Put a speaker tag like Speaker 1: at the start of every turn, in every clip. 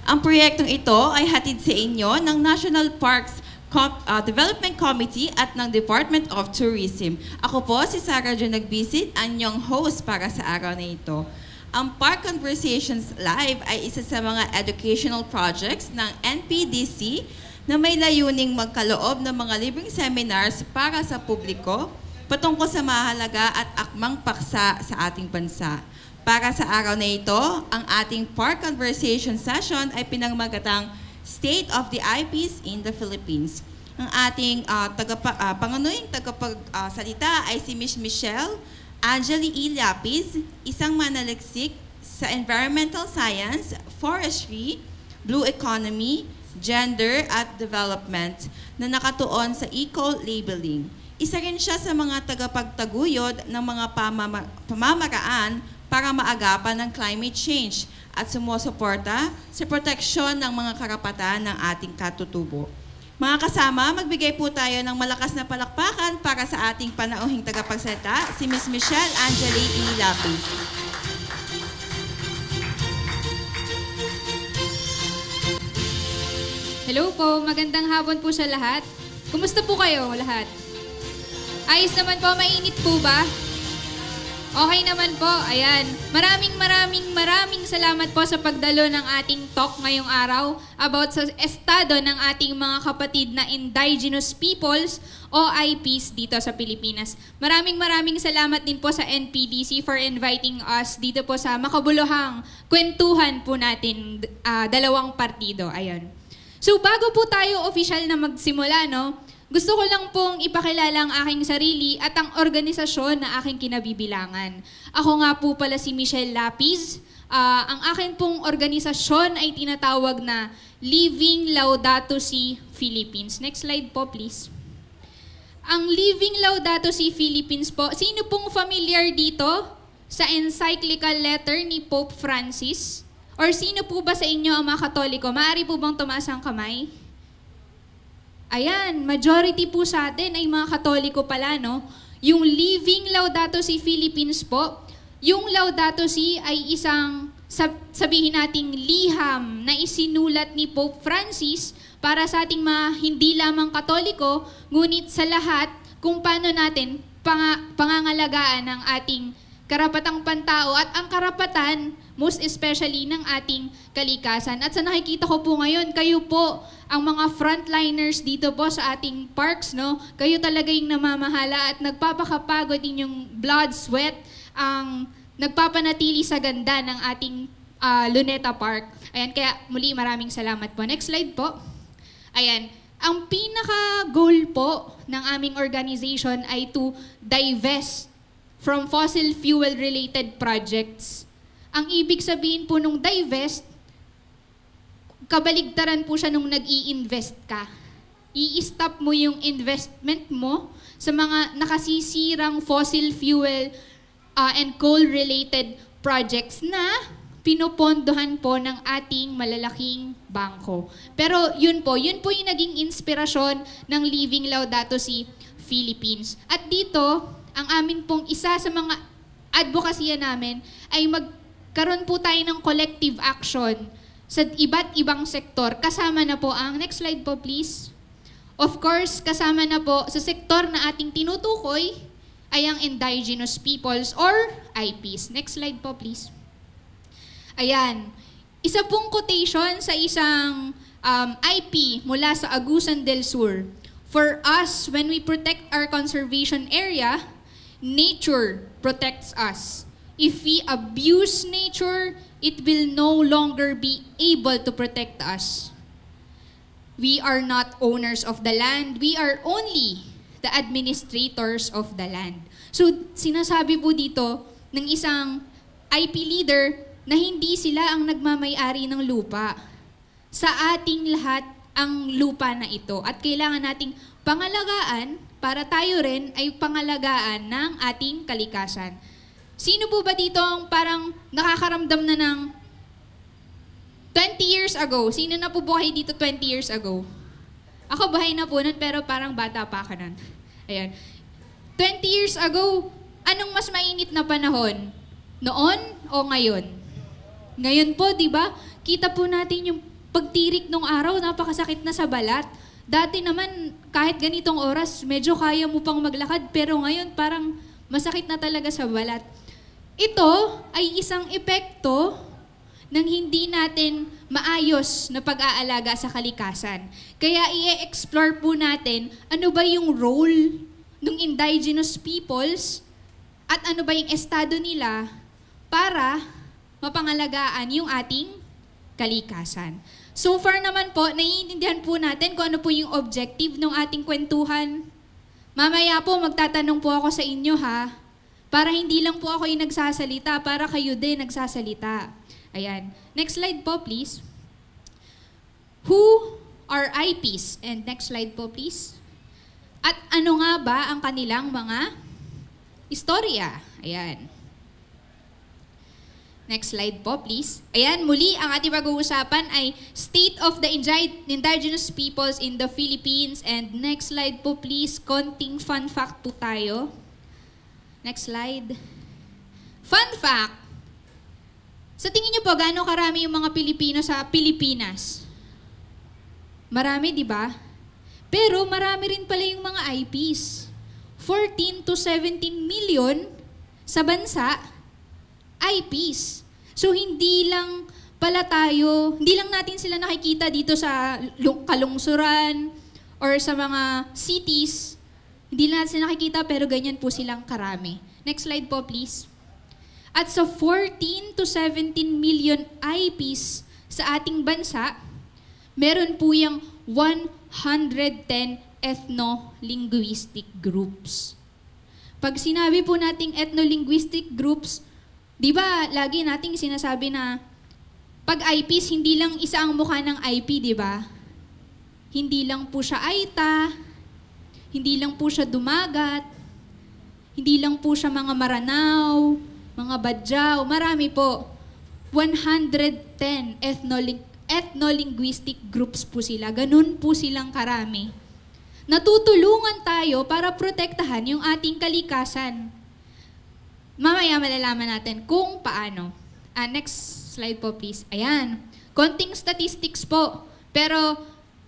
Speaker 1: Ang proyektong ito ay hatid sa inyo ng National Parks Development Committee at ng Department of Tourism. Ako po si Sarah Jo Nagbisit, ang inyong host para sa araw na ito. Ang Park Conversations Live ay isa sa mga educational projects ng NPDC na may layuning magkaloob ng mga libreng seminars para sa publiko patungkol sa mahalaga at akmang paksa sa ating bansa. Para sa araw na ito, ang ating Park Conversation Session ay pinangmagatang State of the IPs in the Philippines. Ang ating pangunahing tagapagsalita ay si Ms. Michelle Angeli E. Lapis, isang manaliksik sa Environmental Science, Forestry, Blue Economy, Gender at Development na nakatuon sa eco-labeling. Isa rin siya sa mga tagapagtaguyod ng mga pamamaraan para maagapan ng climate change at sumusuporta sa proteksyon ng mga karapatan ng ating katutubo. Mga kasama, magbigay po tayo ng malakas na palakpakan para sa ating panauhing tagapagsalita, si Ms. Michelle Angeli E. Lapis.
Speaker 2: Hello po, magandang hapon po sa lahat. Kumusta po kayo lahat? Ayos naman po, mainit po ba? Okay naman po, ayan. Maraming salamat po sa pagdalo ng ating talk ngayong araw about sa estado ng ating mga kapatid na indigenous peoples o IPs dito sa Pilipinas. Maraming salamat din po sa NPDC for inviting us dito po sa makabuluhang kwentuhan po natin, dalawang partido. Ayan. So bago po tayo official na magsimula, no? Gusto ko lang pong ipakilala ang aking sarili at ang organisasyon na aking kinabibilangan. Ako nga po pala si Michelle Lapis. Ang aking pong organisasyon ay tinatawag na Living Laudato Si Philippines. Next slide po, please. Ang Living Laudato Si Philippines po, sino pong familiar dito sa encyclical letter ni Pope Francis? Or sino po ba sa inyo ang mga Katoliko? Maaari po bang tumaas ang kamay? Ayan, majority po sa atin ay mga Katoliko pala, no? Yung Living Laudato Si Philippines po, yung Laudato Si ay isang, sabihin nating liham na isinulat ni Pope Francis para sa ating mga hindi lamang Katoliko, ngunit sa lahat kung paano natin pangangalagaan ng ating karapatang pantao at ang karapatan, most especially ng ating kalikasan. At sa nakikita ko po ngayon, kayo po, ang mga frontliners dito po sa ating parks, no? Kayo talaga yung namamahala at nagpapakapagod inyong blood, sweat, ang nagpapanatili sa ganda ng ating Luneta Park. Ayan, kaya muli maraming salamat po. Next slide po. Ayan, ang pinaka-goal po ng aming organization ay to divest from fossil fuel-related projects. Ang ibig sabihin po nung divest, kabaligtaran po siya nung nag-i-invest ka. I-stop mo yung investment mo sa mga nakasisirang fossil fuel and coal-related projects na pinopondohan po ng ating malalaking bangko. Pero yun po yung naging inspirasyon ng Living Laudato Si Philippines. At dito, ang amin pong isa sa mga advokasya namin ay magkaroon po tayo ng collective action sa iba't ibang sektor. Kasama na po ang, next slide po please. Of course, kasama na po sa sektor na ating tinutukoy ay ang indigenous peoples or IPs. Next slide po please. Ayan, isa pong quotation sa isang IP mula sa Agusan del Sur. For us, when we protect our conservation area, nature protects us. If we abuse nature, it will no longer be able to protect us. We are not owners of the land. We are only the administrators of the land. So, sinasabi po dito ng isang IP leader na hindi sila ang nagmamay-ari ng lupa. Sa ating lahat ang lupa na ito at kailangan nating pangalagaan para tayo rin ay pangalagaan ng ating kalikasan. Sino po ba dito ang parang nakakaramdam na ng 20 years ago? Sino na po buhay dito 20 years ago? Ako buhay na po nun pero parang bata pa ka nun. Ayan. 20 years ago, anong mas mainit na panahon? Noon o ngayon? Ngayon po, di ba? Kita po natin yung pagtirik nung araw, napakasakit na sa balat. Dati naman, kahit ganitong oras, medyo kaya mo pang maglakad, pero ngayon parang masakit na talaga sa balat. Ito ay isang epekto ng hindi natin maayos na pag-aalaga sa kalikasan. Kaya i-explore po natin ano ba yung role ng indigenous peoples at ano ba yung estado nila para mapangalagaan yung ating kalikasan. So far naman po, naiintindihan po natin kung ano po yung objective ng ating kwentuhan. Mamaya po, magtatanong po ako sa inyo ha, para hindi lang po ako yung nagsasalita, para kayo din nagsasalita. Ayan. Next slide po, please. Who are IPs? And next slide po, please. At ano nga ba ang kanilang mga istorya? Ayan. Next slide po, please. Ayan, muli, ang ating pag-uusapan ay State of the Indigenous Peoples in the Philippines. And next slide po, please. Konting fun fact po tayo. Next slide. Fun fact. Sa tingin niyo po, gaano karami yung mga Pilipino sa Pilipinas? Marami, di ba? Pero marami rin pala yung mga IPs. 14 to 17 million sa bansa, IPs. So hindi lang pala tayo, hindi lang natin sila nakikita dito sa kalungsuran or sa mga cities. Hindi lang natin sila nakikita pero ganyan po silang karami. Next slide po, please. At sa 14 to 17 million IPs sa ating bansa, meron po yung 110 ethno-linguistic groups. Pag sinabi po nating ethno-linguistic groups, di ba lagi nating sinasabi na pag IPs, hindi lang isa ang mukha ng IP, di ba? Hindi lang po siya Aita, hindi lang po siya Dumagat, hindi lang po siya mga Maranao, mga Badjao, marami po. 110 ethno-linguistic groups po sila. Ganun po silang karami. Natutulungan tayo para protektahan yung ating kalikasan. Mamaya malalaman natin kung paano. Next slide po, please. Ayan. Konting statistics po. Pero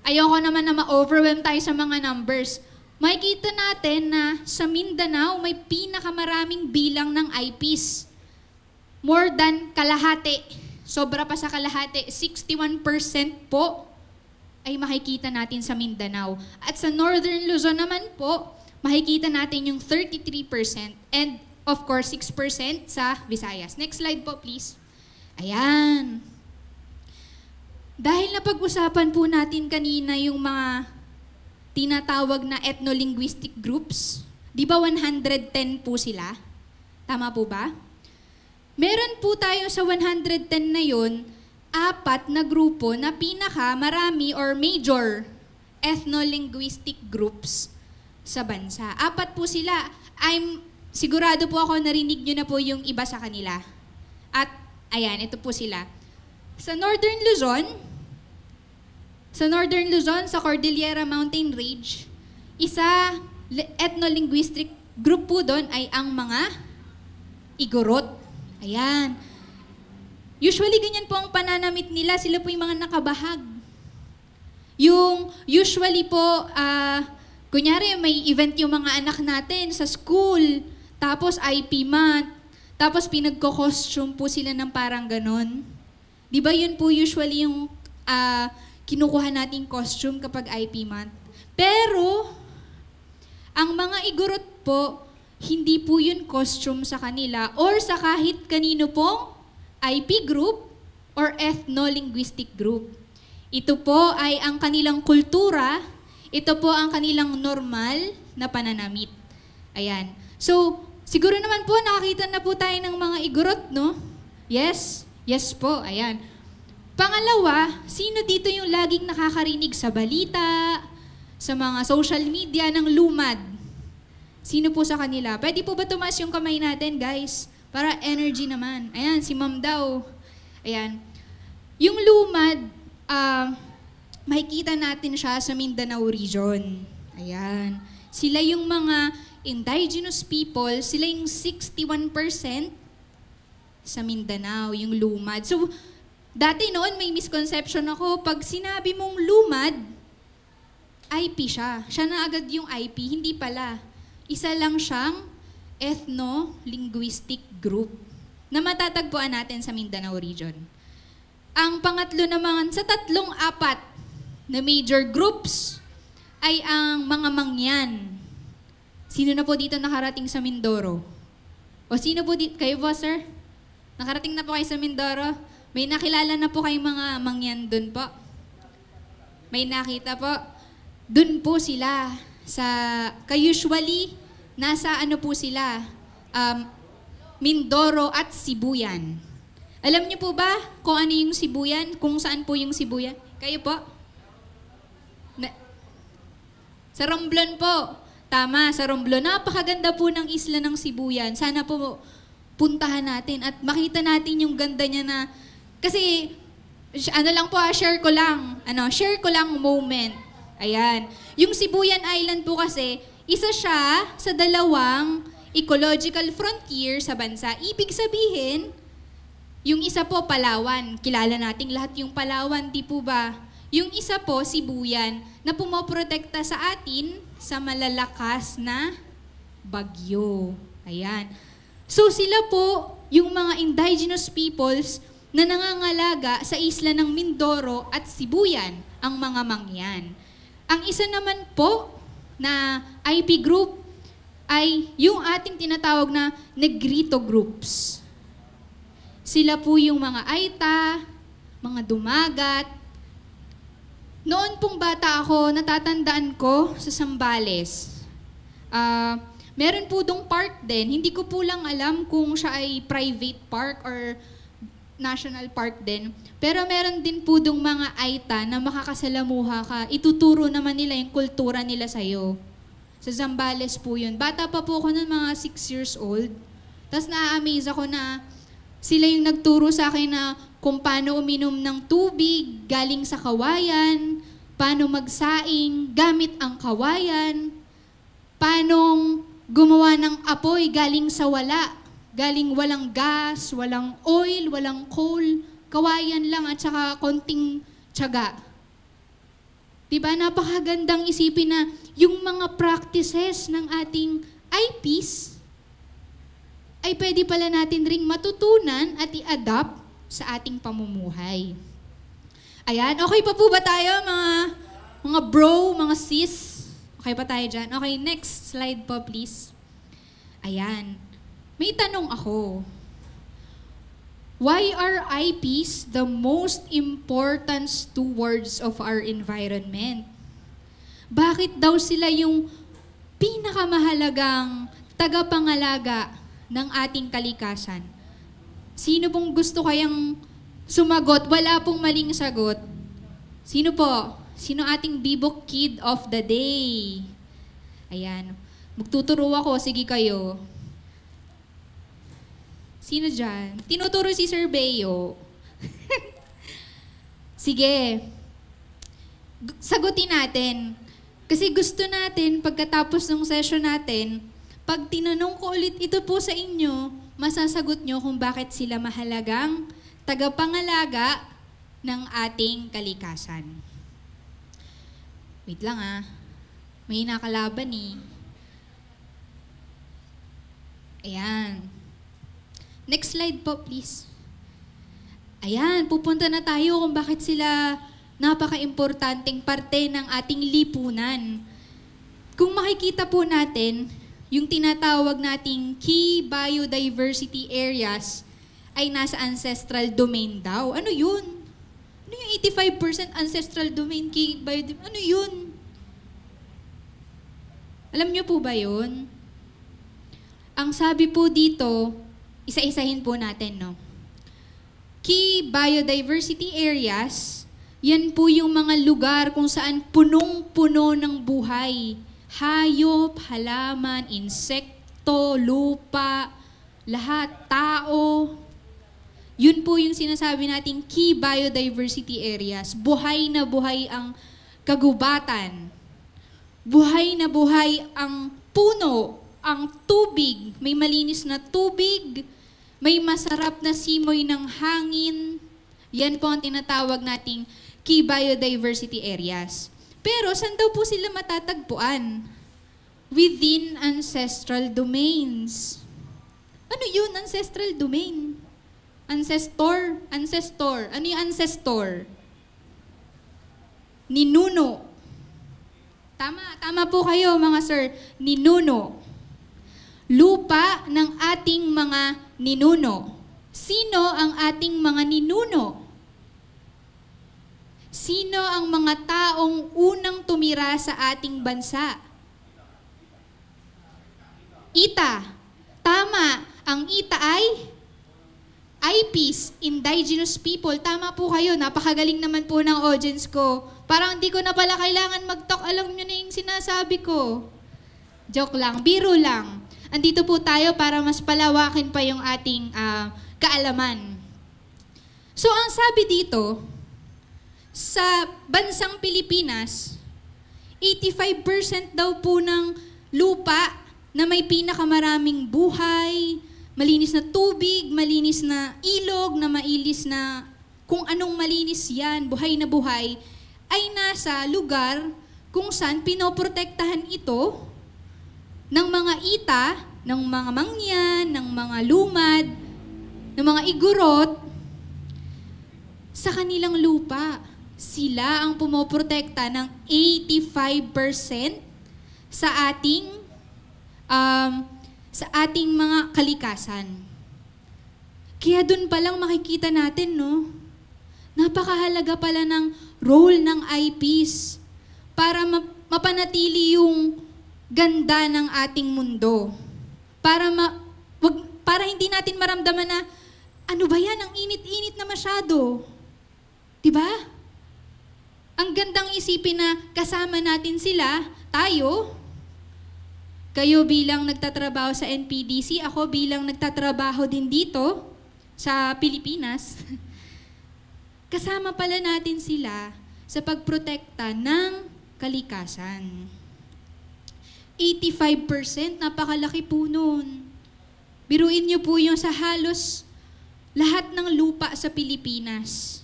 Speaker 2: ayoko naman na ma-overwhelm tayo sa mga numbers. Makikita natin na sa Mindanao may pinakamaraming bilang ng IPs. More than kalahati. Sobra pa sa kalahati. 61% po ay makikita natin sa Mindanao. At sa Northern Luzon naman po, makikita natin yung 33%. And of course, 6% sa Visayas. Next slide po, please. Ayan. Dahil napag-usapan po natin kanina yung mga tinatawag na ethno-linguistic groups. Di ba 110 po sila? Tama po ba? Meron po tayo sa 110 na yun, 4 na grupo na pinaka-marami or major ethno-linguistic groups sa bansa. 4 po sila. Sigurado po ako narinig nyo na po yung iba sa kanila. At ayan, ito po sila. Sa Northern Luzon, sa Cordillera Mountain Range, isa ethno-linguistic group po doon ay ang mga Igorot. Ayan. Usually, ganyan po ang pananamit nila. Sila po yung mga nakabahag. Yung usually po, kunyari may event yung mga anak natin sa school, tapos IP month, tapos pinagko-costume po sila ng parang ganon. Di ba yun po usually yung kinukuha nating costume kapag IP month. Pero, ang mga Igorot po, hindi po yun costume sa kanila or sa kahit kanino pong IP group or ethno-linguistic group. Ito po ay ang kanilang kultura, ito po ang kanilang normal na pananamit. Ayan. So, siguro naman po nakakita na po tayo ng mga Igorot, no? Yes? Yes po, ayan. Pangalawa, sino dito yung laging nakakarinig sa balita, sa mga social media ng lumad? Sino po sa kanila? Pwede po ba tumaas yung kamay natin, guys? Para energy naman. Ayan, si Ma'am daw. Ayan. Yung lumad, makikita natin siya sa Mindanao region. Ayan. Sila yung mga indigenous people, sila yung 61% sa Mindanao, yung lumad. So, Dati noon may misconception ako, pag sinabi mong lumad, IP siya. Siya na agad yung IP, hindi pala. Isa lang siyang ethno-linguistic group na matatagpuan natin sa Mindanao region. Ang pangatlo naman sa 3-4 na major groups ay ang mga mangyan. Sino na po dito nakarating sa Mindoro? O sino po dito? Kayo po, sir? Nakarating na po kayo sa Mindoro? May nakilala na po kayong mga mangyan dun po? May nakita po? Dun po sila. Usually, nasa ano po sila? Mindoro at Sibuyan. Alam niyo po ba kung ano yung Sibuyan? Kung saan po yung Sibuyan? Kayo po? Sa Romblon po. Tama, sa Romblon. Napakaganda po ng isla ng Sibuyan. Sana po puntahan natin at makita natin yung ganda niya na... Kasi, ano lang po, share ko lang moment. Ayan. Yung Sibuyan Island po kasi, isa siya sa 2 ecological frontier sa bansa. Ibig sabihin, yung isa po, Palawan. Kilala nating lahat yung Palawan, di po ba? Yung isa po, Sibuyan, na pumoprotekta sa atin sa malalakas na bagyo. Ayan. So sila po, yung mga indigenous peoples na nangangalaga sa isla ng Mindoro at Sibuyan, ang mga mangyan. Ang isa naman po na IP group ay yung ating tinatawag na Negrito groups. Sila po yung mga Aita, mga Dumagat. Noon pong bata ako, natatandaan ko sa Zambales. Meron po dong park din. Hindi ko po lang alam kung siya ay private park or national park din. Pero meron din po dong mga Aita na makakasalamuha ka. Ituturo naman nila yung kultura nila sa'yo. Sa Zambales po yun. Bata pa po ako nun, mga 6 years old. Tapos na-amaze ako na sila yung nagturo sa akin na kung paano uminom ng tubig galing sa kawayan, paano magsaing gamit ang kawayan, paano gumawa ng apoy galing sa wala, galing walang gas, walang oil, walang coal, kawayan lang at saka konting tiyaga. Diba, napakagandang isipin na yung mga practices ng ating IPs ay pwede pala natin ring matutunan at i-adapt sa ating pamumuhay. Ayan, okay pa po ba tayo mga bro, mga sis? Okay pa tayo dyan? Okay, next slide po please. Ayan, may tanong ako. Why are IPs the most important stewards of our environment? Bakit daw sila yung pinakamahalagang tagapangalaga ng ating kalikasan? Sino pong gusto kayang sumagot? Wala pong maling sagot. Sino po? Sino ating Bibok Kid of the Day? Ayan. Magtuturo ako. Sige kayo. Sino dyan? Tinuturo si Sir Beo. Sige. Sagutin natin. Kasi gusto natin, pagkatapos ng session natin, pag tinanong ko ulit ito po sa inyo, masasagot nyo kung bakit sila mahalagang tagapangalaga ng ating kalikasan. Wait lang may nakalaban eh. Ayan. Next slide po please. Ayan, pupunta na tayo kung bakit sila napaka-importanteng parte ng ating lipunan. Kung makikita po natin, yung tinatawag nating key biodiversity areas ay nasa ancestral domain daw. Ano yun? Ano yung 85% ancestral domain key biodiversity? Ano yun? Alam niyo po ba yun? Ang sabi po dito, isa-isahin po natin, no? Key biodiversity areas, yan po yung mga lugar kung saan punong-puno ng buhay. Hayop, halaman, insekto, lupa, lahat, tao. Yun po yung sinasabi nating key biodiversity areas. Buhay na buhay ang kagubatan. Buhay na buhay ang puno, ang tubig. May malinis na tubig, may masarap na simoy ng hangin. Yan po ang tinatawag nating key biodiversity areas. Pero saan daw po sila matatagpuan? Within ancestral domains. Ano yun, ancestral domain? Ancestor. Ano yung ancestor? Ninuno. Tama po kayo mga sir. Ninuno. Lupa ng ating mga ninuno. Sino ang ating mga ninuno? Sino ang mga taong unang tumira sa ating bansa? Ita. Tama. Ang Ita ay IPs, Indigenous People. Tama po kayo. Napakagaling naman po ng audience ko. Parang hindi ko na pala kailangan mag-talk. Alam nyo na yung sinasabi ko. Joke lang. Biro lang. Andito po tayo para mas palawakin pa yung ating kaalaman. So, ang sabi dito, sa bansang Pilipinas, 85% daw po ng lupa na may pinakamaraming buhay, malinis na tubig, malinis na ilog, na mailis na kung anong malinis yan, buhay na buhay, ay nasa lugar kung saan pinoprotektahan ito ng mga ita, ng mga mangyan, ng mga lumad, ng mga igorot sa kanilang lupa. Sila ang pumoprotekta ng 85% sa ating mga kalikasan. Kaya dun palang makikita natin, no? Napakahalaga pala ng role ng IPs para mapanatili yung ganda ng ating mundo. Para hindi natin maramdaman na, ano ba yan, ang init-init na masyado. Diba? Ang gandang isipin na kasama natin sila, tayo, kayo bilang nagtatrabaho sa NPDC, ako bilang nagtatrabaho din dito sa Pilipinas, kasama pala natin sila sa pagprotekta ng kalikasan. 85%, napakalaki po nun. Biruin niyo po yung sa halos lahat ng lupa sa Pilipinas.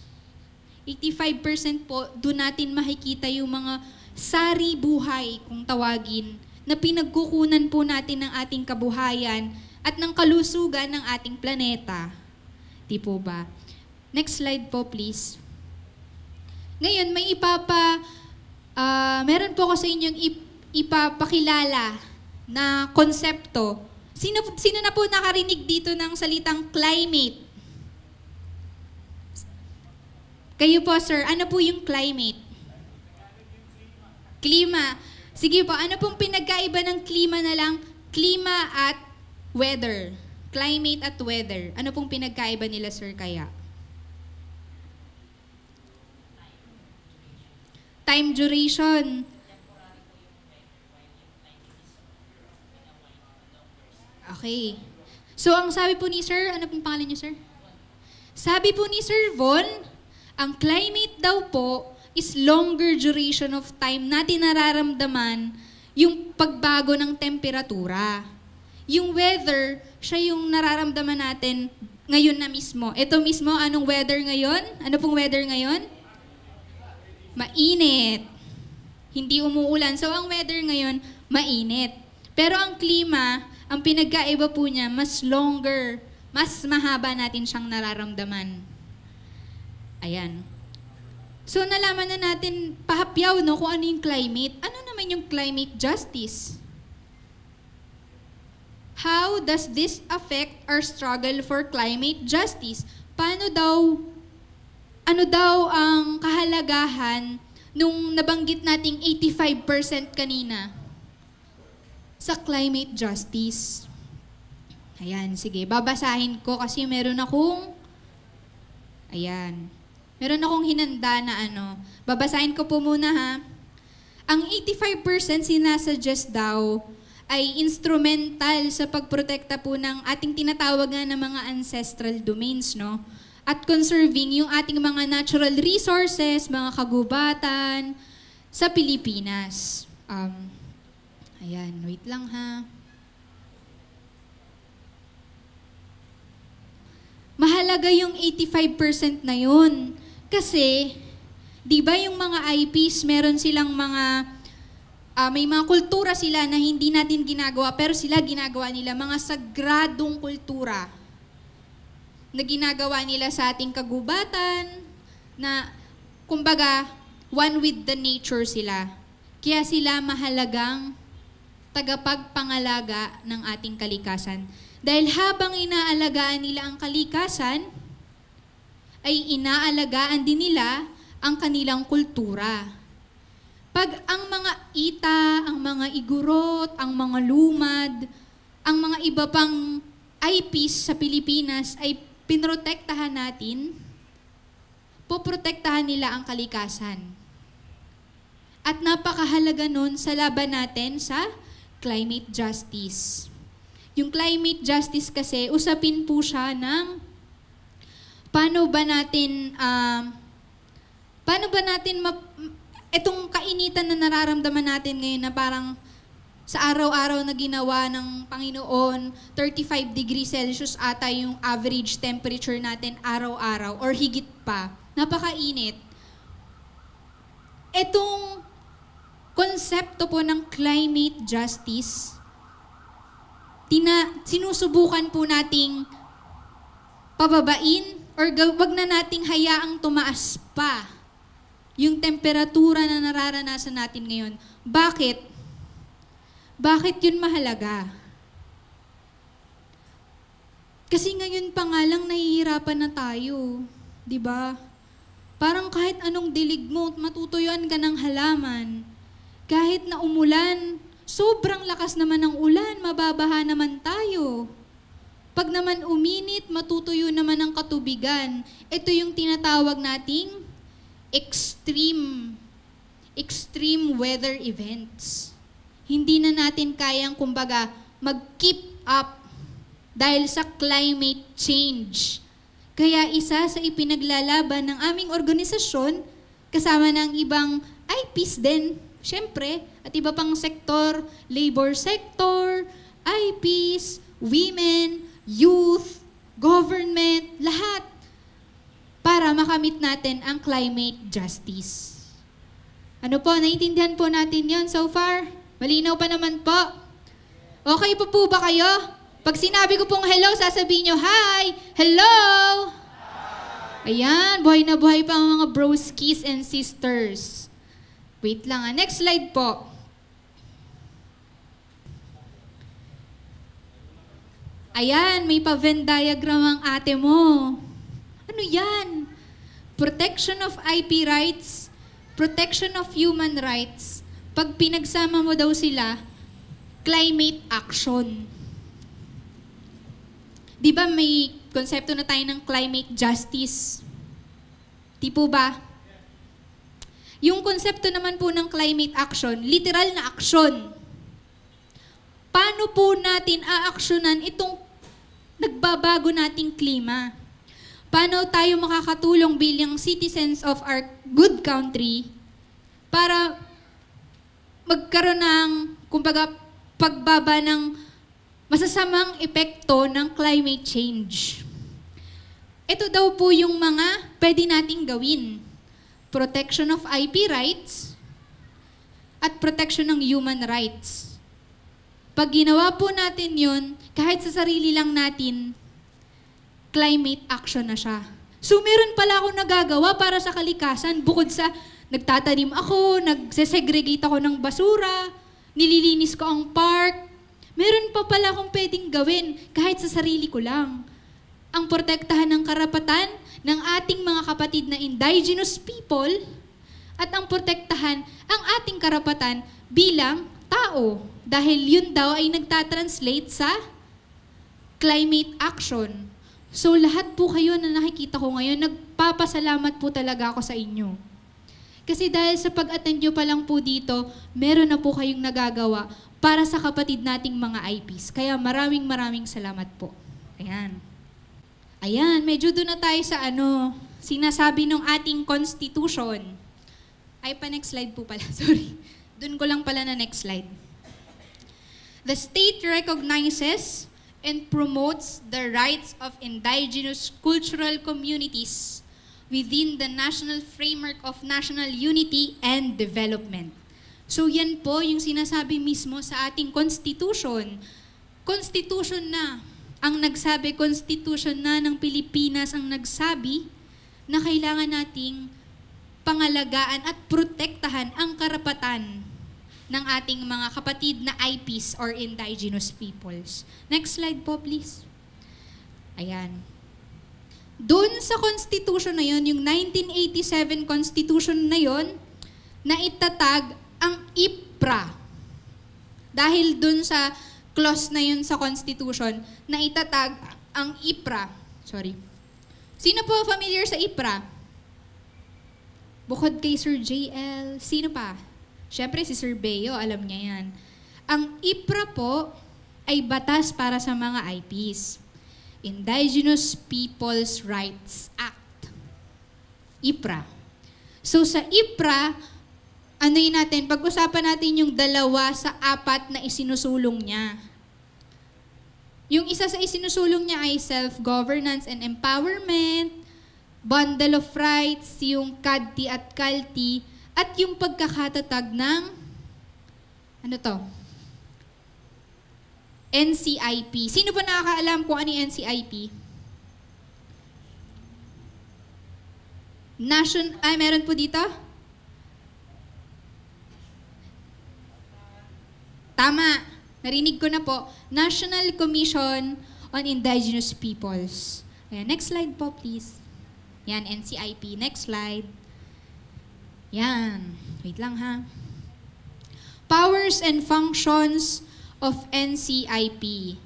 Speaker 2: 85% po, doon natin makikita yung mga sari buhay, kung tawagin, na pinagkukunan po natin ng ating kabuhayan at ng kalusugan ng ating planeta. Di po ba? Next slide po, please. Ngayon, may meron po ako sa inyong ipapakilala na konsepto. Sino na po nakarinig dito ng salitang climate? Kayo po, sir, ano po yung climate? Klima. Sige po, ano pong pinagkaiba ng klima na lang? Klima at weather. Climate at weather. Ano pong pinagkaiba nila, sir, kaya? Time duration. Okay. So, ang sabi po ni sir, ano pong pangalan niyo, sir? Sabi po ni Sir Von, ang climate daw po is longer duration of time natin nararamdaman yung pagbago ng temperatura. Yung weather, siya yung nararamdaman natin ngayon na mismo. Ito mismo, anong weather ngayon? Ano pong weather ngayon? Mainit. Hindi umuulan. So, ang weather ngayon, mainit. Pero ang klima, ang pinagkaiba po niya, mas longer, mas mahaba natin siyang nararamdaman. Ayan. So, nalaman na natin pahapyaw, no, kung ano yung climate. Ano naman yung climate justice? How does this affect our struggle for climate justice? Ano daw ang kahalagahan nung nabanggit nating 85% kanina sa climate justice? Ayan, sige, babasahin ko kasi meron akong hinanda na Babasahin ko po muna ha. Ang 85% sinasuggest daw ay instrumental sa pagprotekta po ng ating tinatawag na mga ancestral domains, no? At conserving yung ating mga natural resources, mga kagubatan sa Pilipinas. Wait lang ha. mahalaga yung 85% na yun. Kasi, di ba yung mga IPs, meron silang may mga kultura sila na hindi natin ginagawa, pero sila ginagawa nila, mga sagradong kultura na ginagawa nila sa ating kagubatan, na, kumbaga, one with the nature sila. Kaya sila mahalagang tagapagpangalaga ng ating kalikasan. Dahil habang inaalagaan nila ang kalikasan, ay inaalagaan din nila ang kanilang kultura. Pag ang mga ita, ang mga igurot, ang mga lumad, ang mga iba pang IPs sa Pilipinas ay pinrotektahan natin, poprotektahan nila ang kalikasan. At napakahalaga nun sa laban natin sa climate justice. Yung climate justice kasi, usapin po siya ng paano ba natin itong kainitan na nararamdaman natin ngayon na parang sa araw-araw na ginawa ng Panginoon, 35 degrees Celsius ata yung average temperature natin araw-araw or higit pa. Napakainit. Itong konsepto po ng climate justice, sinusubukan po nating pababain or wag na nating hayaang tumaas pa yung temperatura na nararanasan natin ngayon. Bakit? Bakit yun mahalaga? Kasi ngayon pa nga lang nahihirapan na tayo. 'Di ba? Parang kahit anong dilig mo, matutuyuan ka ng halaman. Kahit na umulan, sobrang lakas naman ng ulan, mababaha naman tayo. Pag naman uminit, matutuyo naman ang katubigan. Ito yung tinatawag nating extreme weather events. Hindi na natin kayang, kumbaga, mag-keep up dahil sa climate change. Kaya isa sa ipinaglalaban ng aming organisasyon, kasama ng ibang IPs din, syempre, at iba pang sektor, labor sector, IPs, women, youth, government, lahat, para makamit natin ang climate justice. Ano po, naiintindihan po natin yon so far? Malinaw pa naman po. Okay po ba kayo? Pag sinabi ko pong hello, sasabihin nyo, hi! Hello! Ayan, buhay na buhay pa ang mga broskies and sisters. Wait lang ah. Next slide po. Ayan, may pa-Venn diagram ang ate mo. Ano yan? Protection of IP rights, protection of human rights. Pag pinagsama mo daw sila, climate action. Di ba may konsepto na tayo ng climate justice? Di po ba? Yung konsepto naman po ng climate action, literal na action. Paano po natin aaksyonan itong nagbabago nating klima? Paano tayo makakatulong bilang citizens of our good country para magkaroon ng, kumbaga, pagbaba ng masasamang epekto ng climate change? Ito daw po yung mga pwede nating gawin. Protection of IP rights at protection ng human rights. Pag ginawa po natin yun, kahit sa sarili lang natin, climate action na siya. So meron pala akong nagagawa para sa kalikasan bukod sa nagtatanim ako, nagsesegregate ako ng basura, nililinis ko ang park. Meron pa pala akong pwedeng gawin kahit sa sarili ko lang. Ang protektahan ng karapatan ng ating mga kapatid na indigenous people at ang protektahan ang ating karapatan bilang tao. Dahil yun daw ay nagtatranslate sa climate action. So lahat po kayo na nakikita ko ngayon, nagpapasalamat po talaga ako sa inyo. Kasi dahil sa pag-attend nyo pa lang po dito, meron na po kayong nagagawa para sa kapatid nating mga IPs. Kaya maraming salamat po. Ayan, medyo doon na tayo sa sinasabi ng ating constitution. Ay, next slide po pala, sorry. Doon ko lang pala na next slide. The state recognizes and promotes the rights of indigenous cultural communities within the national framework of national unity and development. So yan po yung sinasabi mismo sa ating Constitution. Constitution na. Ang nagsabi, Constitution na ng Pilipinas ang nagsabi na kailangan nating pangalagaan at protektahan ang karapatan ng ating mga kapatid na IPs or indigenous peoples. Next slide po, please. Ayan. Doon sa Constitution na yon, yung 1987 Constitution na yon, na itatag ang IPRA. Dahil doon sa clause na yun sa Constitution, na itatag ang IPRA. Sorry. Sino po familiar sa IPRA? Bukod kay Sir JL, sino pa? Siyempre si Sir Beo, alam niya yan. Ang IPRA po ay batas para sa mga IPs. Indigenous Peoples' Rights Act. IPRA. So sa IPRA, natin, pag-usapan natin yung 2 sa 4 na isinusulong niya. Yung isa sa isinusulong niya ay self-governance and empowerment, bundle of rights, yung CADTI at CALTI, at yung pagkakatatag ng, NCIP. Sino pa nakakaalam kung ano yung NCIP? Meron po dito? Tama. Narinig ko na po. National Commission on Indigenous Peoples. Ayan, next slide po, please. Yan, NCIP. Next slide. Yan. Wait lang ha. Powers and functions of NCIP.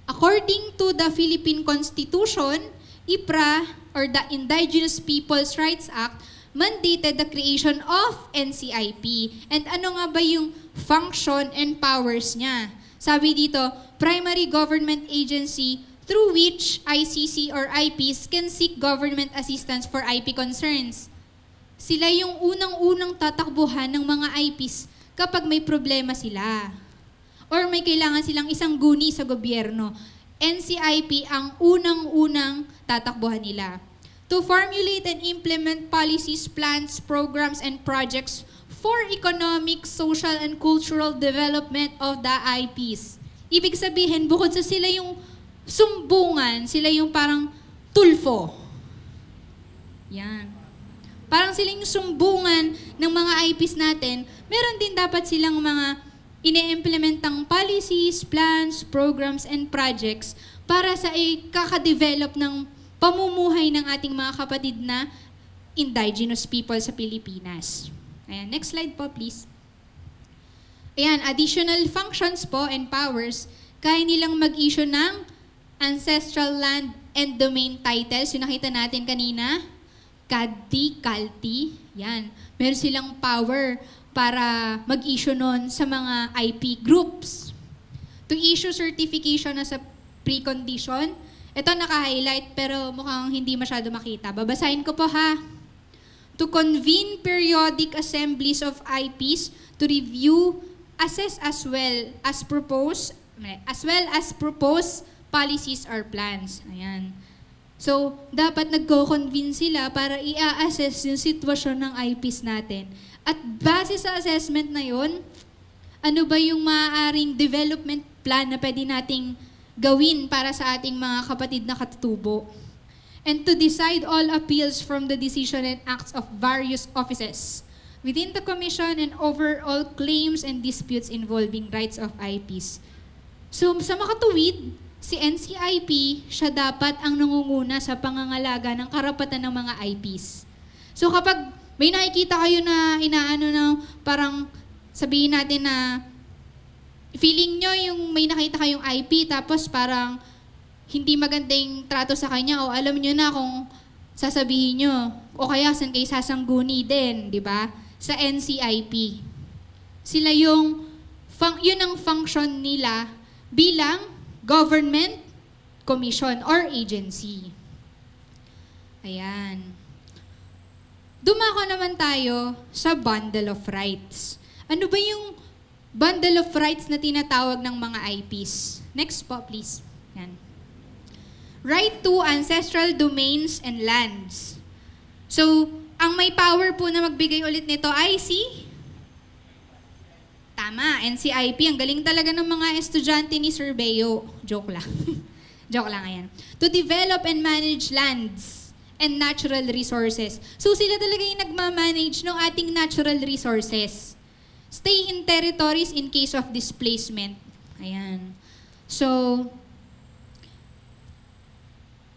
Speaker 2: According to the Philippine Constitution, IPRA, or the Indigenous Peoples' Rights Act, mandated the creation of NCIP. And ano nga ba yung function and powers niya? Sabi dito, primary government agency through which ICC or IPs can seek government assistance for IP concerns. Sila yung unang-unang tatakbuhan ng mga IPs kapag may problema sila. Or may kailangan silang isang guni sa gobyerno. NCIP ang unang-unang tatakbuhan nila. To formulate and implement policies, plans, programs, and projects for economic, social, and cultural development of the IPs. Ibig sabihin, bukod sa sila yung sumbungan, sila yung parang tulfo. Yan. Parang silang sumbungan ng mga IPs natin, meron din dapat silang mga ine-implementang policies, plans, programs, and projects para sa kaka-develop ng pamumuhay ng ating mga kapatid na indigenous people sa Pilipinas. Ayan, next slide po, please. Ayan, additional functions po and powers, kaya nilang mag-issue ng ancestral land and domain titles. Yung nakita natin kanina, CADTI, CALTI, yan. Meron silang power para mag-issue nun sa mga IP groups. To issue certification as a precondition. Ito naka-highlight pero mukhang hindi masyado makita. Babasahin ko po ha. To convene periodic assemblies of IPs to review, assess as well as propose policies or plans. Ayan. So, dapat nagko-convene sila para i-assess yung sitwasyon ng IPs natin. At base sa assessment na yon, ano ba yung maaaring development plan na pwede nating gawin para sa ating mga kapatid na katutubo? And to decide all appeals from the decision and acts of various offices within the Commission and overall claims and disputes involving rights of IPs. So, sa makatuwid, si NCIP, siya dapat ang nangunguna sa pangangalaga ng karapatan ng mga IPs. So kapag may nakikita kayo na inaano na parang sabihin natin na feeling nyo yung may nakita kayong IP tapos parang hindi magandang trato sa kanya o alam nyo na kung sasabihin nyo o kaya saan kayo sasangguni din, di ba? Sa NCIP. Sila yun ang function nila bilang government, commission, or agency. Ayan. Dumako naman tayo sa bundle of rights. Ano ba yung bundle of rights na tinatawag ng mga IPs? Next po, please. Yan. Right to ancestral domains and lands. So, ang may power po na magbigay ulit nito ay si... Tama, NCIP. Ang galing talaga ng mga estudyante ni Sir Beo. Joke lang. Joke lang, ayan. To develop and manage lands and natural resources. So, sila talaga yung nagmamanage ng ating natural resources. Stay in territories in case of displacement. Ayan. So,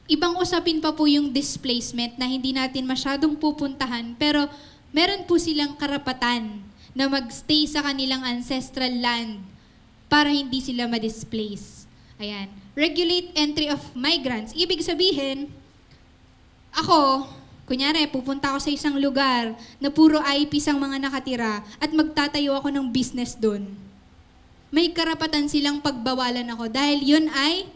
Speaker 2: ibang usapin pa po yung displacement na hindi natin masyadong pupuntahan, pero meron po silang karapatan na magstay sa kanilang ancestral land para hindi sila ma-displace. Ayan. Regulate entry of migrants. Ibig sabihin, ako, kunyari, pupunta ako sa isang lugar na puro IPs ang mga nakatira at magtatayo ako ng business doon. May karapatan silang pagbawalan ako dahil yun ay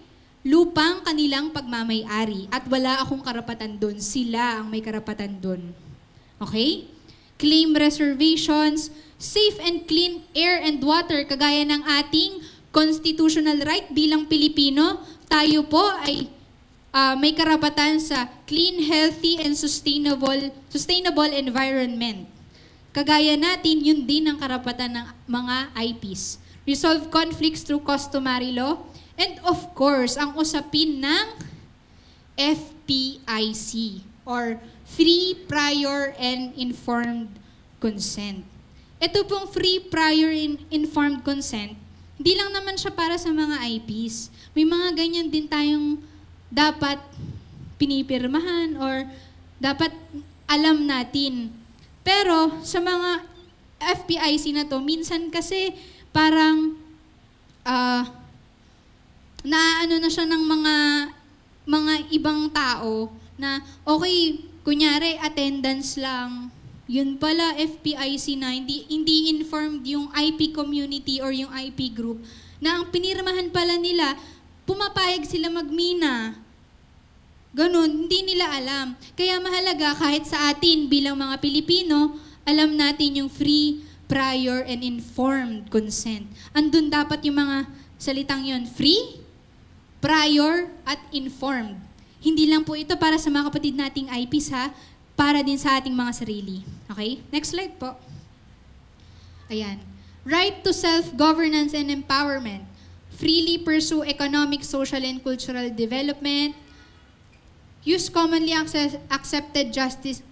Speaker 2: lupang kanilang pagmamay-ari at wala akong karapatan doon. Sila ang may karapatan doon. Okay? Claim reservations, safe and clean air and water, kagaya ng ating constitutional right bilang Pilipino, tayo po ay may karapatan sa clean, healthy, and sustainable environment. Kagaya natin, yun din ang karapatan ng mga IPs. Resolve conflicts through customary law, and of course, ang usapin ng FPIC, or Free, Prior, and Informed Consent. Ito pong Free, Prior, and Informed Consent, hindi lang naman siya para sa mga IPs. May mga ganyan din tayong dapat pinipirmahan or dapat alam natin. Pero sa mga FPIC na to, minsan kasi parang naano na siya ng mga ibang tao na okay, kunyari attendance lang. Yun pala FPIC na hindi informed yung IP community or yung IP group na ang pinirmahan pala nila, pumapayag sila magmina. Ganun, hindi nila alam. Kaya mahalaga kahit sa atin bilang mga Pilipino, alam natin yung free, prior, and informed consent. Andun dapat yung mga salitang yon, free, prior, at informed. Hindi lang po ito para sa mga kapatid nating IPs ha, para din sa ating mga sarili. Okay? Next slide po. Ayan. Right to self-governance and empowerment. Freely pursue economic, social, and cultural development. Use commonly accepted justice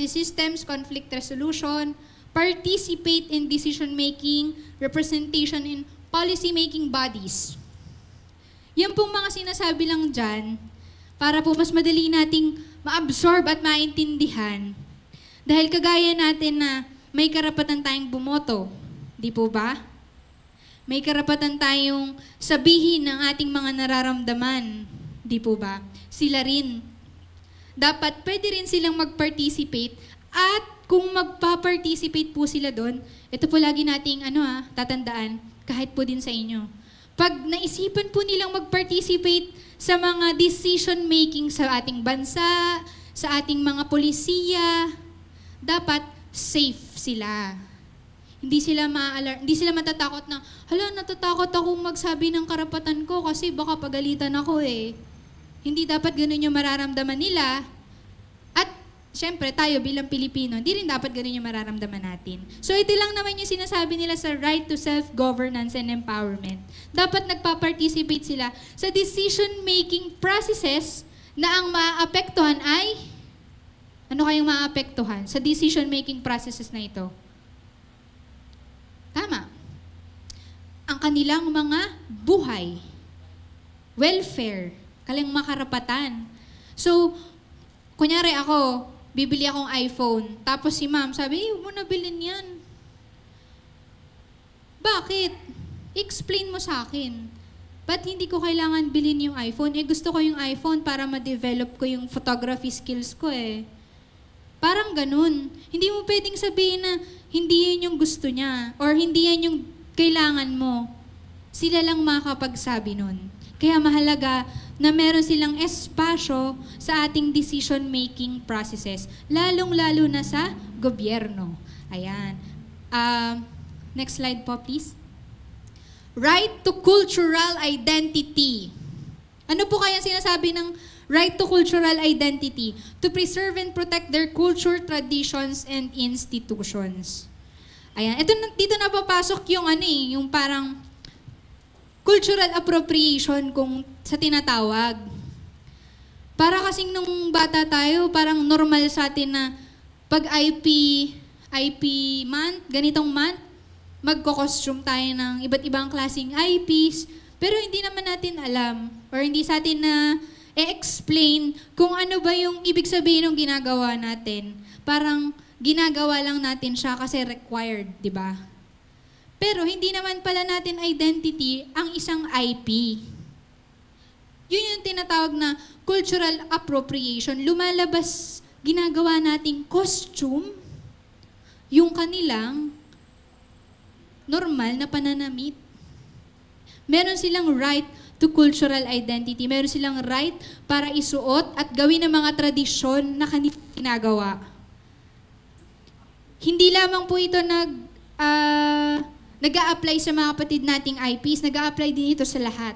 Speaker 2: systems, conflict resolution. Participate in decision-making, representation in policy-making bodies. Yan pong mga sinasabi lang dyan para po mas madali nating ma-absorb at maintindihan. Dahil kagaya natin na may karapatan tayong bumoto. Di po ba? May karapatan tayong sabihin ng ating mga nararamdaman. Di po ba? Sila rin. Dapat pwede rin silang mag-participate at kung magpa-participate po sila doon, ito po lagi nating tatandaan, kahit po din sa inyo. Pag naisipan po nilang mag-participate sa mga decision-making sa ating bansa, sa ating mga polisiya, dapat safe sila. Hindi sila matatakot na, natatakot akong magsabi ng karapatan ko kasi baka pagalitan ako eh. Hindi dapat ganun yung mararamdaman nila. At syempre, tayo bilang Pilipino, hindi rin dapat ganun yung mararamdaman natin. So ito lang naman yung sinasabi nila sa right to self-governance and empowerment. Dapat nagpa-participate sila sa decision-making processes na ang maapektuhan ay, ano kayong maapektuhan sa decision-making processes na ito? Tama. Ang kanilang mga buhay, welfare, kanilang makarapatan. So, kunyari ako, bibili akong iPhone, tapos si ma'am sabi, huwag mo na bilhin yan. Bakit? Explain mo sa akin. Ba't hindi ko kailangan bilhin yung iPhone? Gusto ko yung iPhone para ma-develop ko yung photography skills ko eh. Parang ganun. Hindi mo pwedeng sabihin na hindi yan yung gusto niya or hindi yan yung kailangan mo. Sila lang makakapagsabi nun. Kaya mahalaga na meron silang espasyo sa ating decision-making processes, lalong-lalo na sa gobyerno. Ayan. Next slide po, please. right to cultural identity. Ano po kaya sinasabi ng right to cultural identity? To preserve and protect their culture, traditions, and institutions. Ayan. Dito na papasok yung yung parang cultural appropriation kung sa tinatawag. Para kasing nung bata tayo, parang normal sa atin na pag IP month, ganitong month, magko-costume tayo ng iba't ibang klaseng IPs, pero hindi naman natin alam or hindi sa atin na i-explain kung ano ba yung ibig sabihin ng ginagawa natin. Parang ginagawa lang natin siya kasi required, di ba? Pero hindi naman pala natin identity ang isang IP. Yun yung tinatawag na cultural appropriation. Lumalabas, ginagawa nating costume, yung kanilang normal na pananamit. Meron silang right to cultural identity. Meron silang right para isuot at gawin ng mga tradisyon na kanilang ginagawa. Hindi lamang po ito nag-a-apply sa mga kapatid nating IPs, nag-a-apply din ito sa lahat.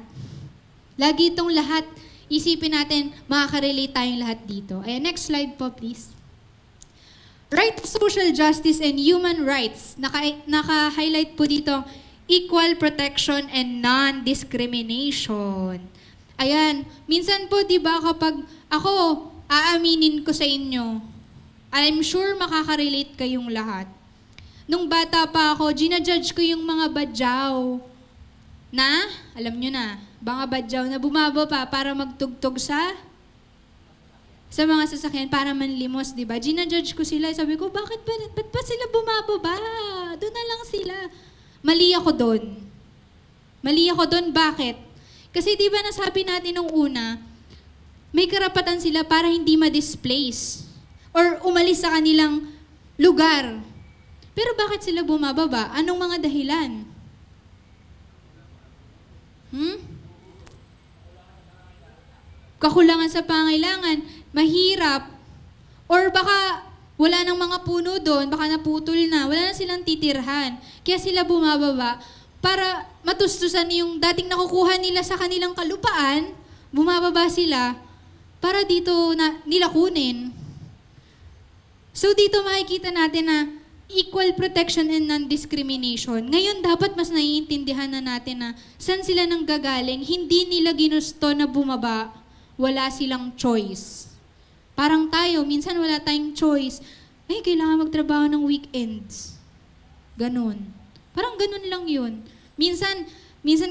Speaker 2: Lagi itong lahat, isipin natin, makaka-relate tayong lahat dito. Ayan, next slide po, please. Right to social justice and human rights. Naka-highlight po dito, equal protection and non-discrimination. Ayan, minsan po, di ba, kapag ako, aaminin ko sa inyo, I'm sure makaka-relate kayong lahat. Nung bata pa ako, ginajudge ko yung mga badyaw na, alam nyo na, mga badyaw na bumaba pa para magtugtog sa mga sasakyan para manlimos, di ba? Ginajudge ko sila. Sabi ko, ba't ba sila bumababa? Doon na lang sila. Mali ako doon. Bakit? Kasi di ba nasabi natin nung una, may karapatan sila para hindi ma-displace or umalis sa kanilang lugar. Pero bakit sila bumababa? Anong mga dahilan? Kakulangan sa pangailangan, mahirap, or baka wala nang mga puno doon, baka naputol na, wala na silang titirhan. Kaya sila bumababa para matustusan yung dating nakukuha nila sa kanilang kalupaan, bumababa sila para dito nila kunin. So dito makikita natin na equal protection and non-discrimination. Ngayon, dapat mas naiintindihan na natin na saan sila nanggagaling. Hindi nila ginusto na bumaba. Wala silang choice. Parang tayo, minsan wala tayong choice. Ay, kailangan magtrabaho ng weekends. Ganon. Parang ganon lang yun. Minsan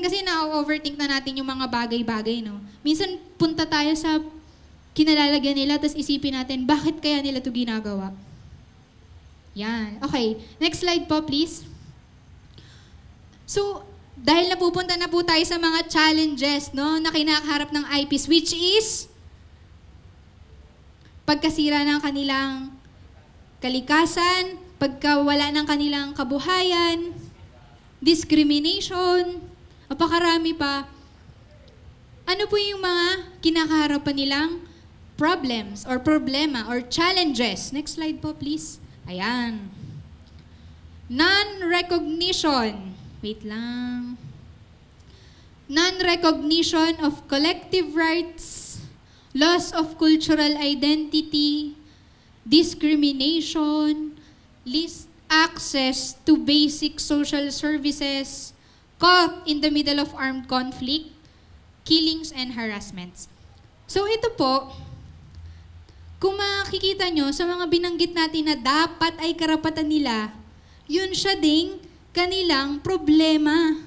Speaker 2: kasi na-overthink na natin yung mga bagay-bagay, no? Minsan punta tayo sa kinalalagyan nila, tapos isipin natin, bakit kaya nila ito ginagawa? Yan. Okay. Next slide po, please. So, dahil napupunta na po tayo sa mga challenges, no, na kinakaharap ng IPs, which is pagkasira ng kanilang kalikasan, pagkawala ng kanilang kabuhayan, discrimination, napakarami pa. Ano po yung mga kinakaharapan nilang problems or problema or challenges? Next slide po, please. Ayan. Non-recognition. Wait lang. Non-recognition of collective rights, loss of cultural identity, discrimination, least access to basic social services, caught in the middle of armed conflict, killings and harassments. So ito po, kung makikita nyo sa mga binanggit natin na dapat ay karapatan nila, yun siya ding kanilang problema.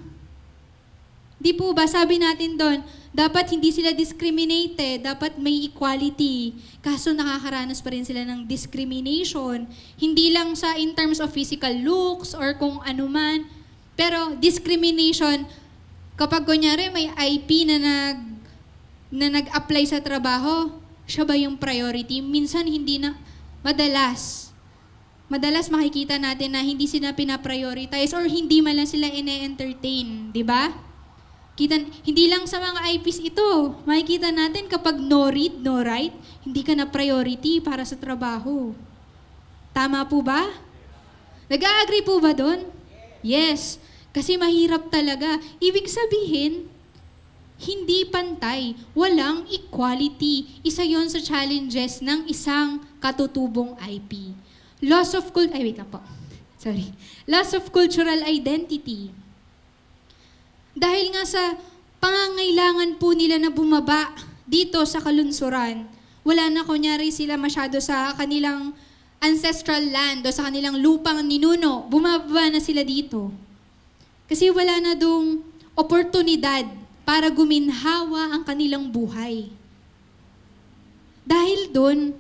Speaker 2: Di po ba, sabi natin doon, dapat hindi sila discriminated, dapat may equality. Kaso nakakaranas pa rin sila ng discrimination. Hindi lang sa in terms of physical looks or kung ano man. Pero discrimination, kapag kunyari may IP na nag-apply sa trabaho, siya ba yung priority? Minsan hindi na, madalas makikita natin na hindi sila pinaprioritize or hindi man lang sila ine-entertain, di ba? Hindi lang sa mga IPs ito. Makikita natin kapag no read, no write, hindi ka na priority para sa trabaho. Tama po ba? Nag-a-agree po ba doon? Yes. Kasi mahirap talaga. Ibig sabihin, hindi pantay, walang equality. Isa yon sa challenges ng isang katutubong IP. Loss of cultural identity. Dahil nga sa pangangailangan po nila na bumaba dito sa kalunsuran, wala na kunyari sila masyado sa kanilang ancestral land o sa kanilang lupang ninuno, bumaba na sila dito. Kasi wala na dong oportunidad para guminhawa ang kanilang buhay. Dahil doon,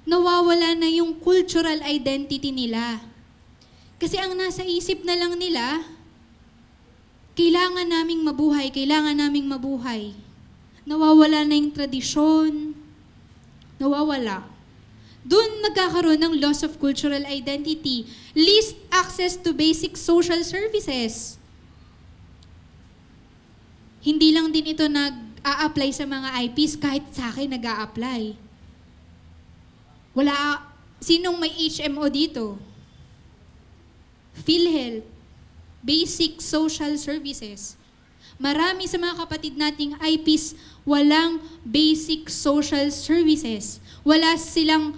Speaker 2: nawawala na yung cultural identity nila. Kasi ang nasa isip na lang nila, kailangan naming mabuhay. Nawawala na yung tradisyon, nawawala. Doon nagkakaroon ng loss of cultural identity. Least access to basic social services. Hindi lang din ito nag-a-apply sa mga IPs, kahit sa akin nag-a-apply. Wala, sinong may HMO dito? PhilHealth, basic social services. Marami sa mga kapatid nating IPs, walang basic social services. Wala silang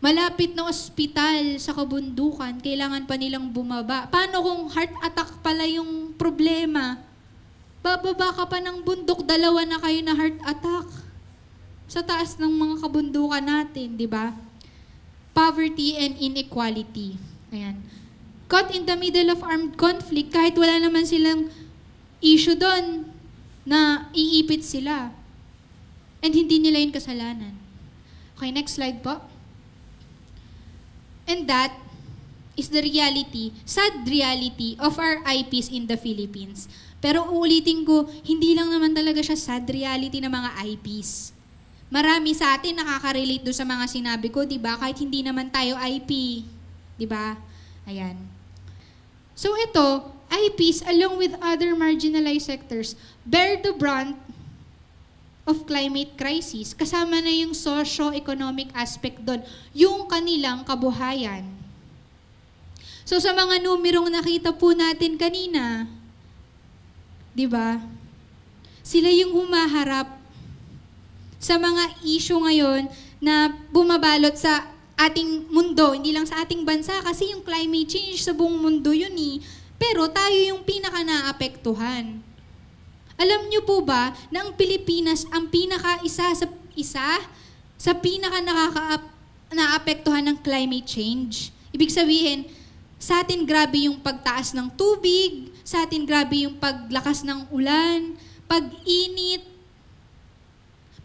Speaker 2: malapit na ospital sa kabundukan, kailangan pa nilang bumaba. Paano kung heart attack pala yung problema? Bababa ka pa ng bundok, 2 na kayo na heart attack. Sa taas ng mga kabundukan natin, di ba? Poverty and inequality. Ayan. Caught in the middle of armed conflict, kahit wala naman silang issue doon na iipit sila. And hindi nila yung kasalanan. Okay, next slide po. And that is the reality, sad reality of our IPs in the Philippines. Pero uulitin ko, hindi lang naman talaga siya sad reality ng mga IPs. Marami sa atin nakaka-relate do sa mga sinabi ko, di ba? Kahit hindi naman tayo IP. Di ba? Ayan. So ito, IPs along with other marginalized sectors bear the brunt of climate crisis. Kasama na yung socio-economic aspect doon, yung kanilang kabuhayan. So sa mga numerong nakita po natin kanina, di ba? Sila yung humaharap sa mga issue ngayon na bumabalot sa ating mundo, hindi lang sa ating bansa kasi yung climate change sa buong mundo yun eh. Pero tayo yung pinaka naapektuhan. Alam niyo po ba na ang Pilipinas ang isa sa pinaka naapektuhan ng climate change? Ibig sabihin, sa atin grabe yung pagtaas ng tubig, sa atin grabe yung paglakas ng ulan, pag-init.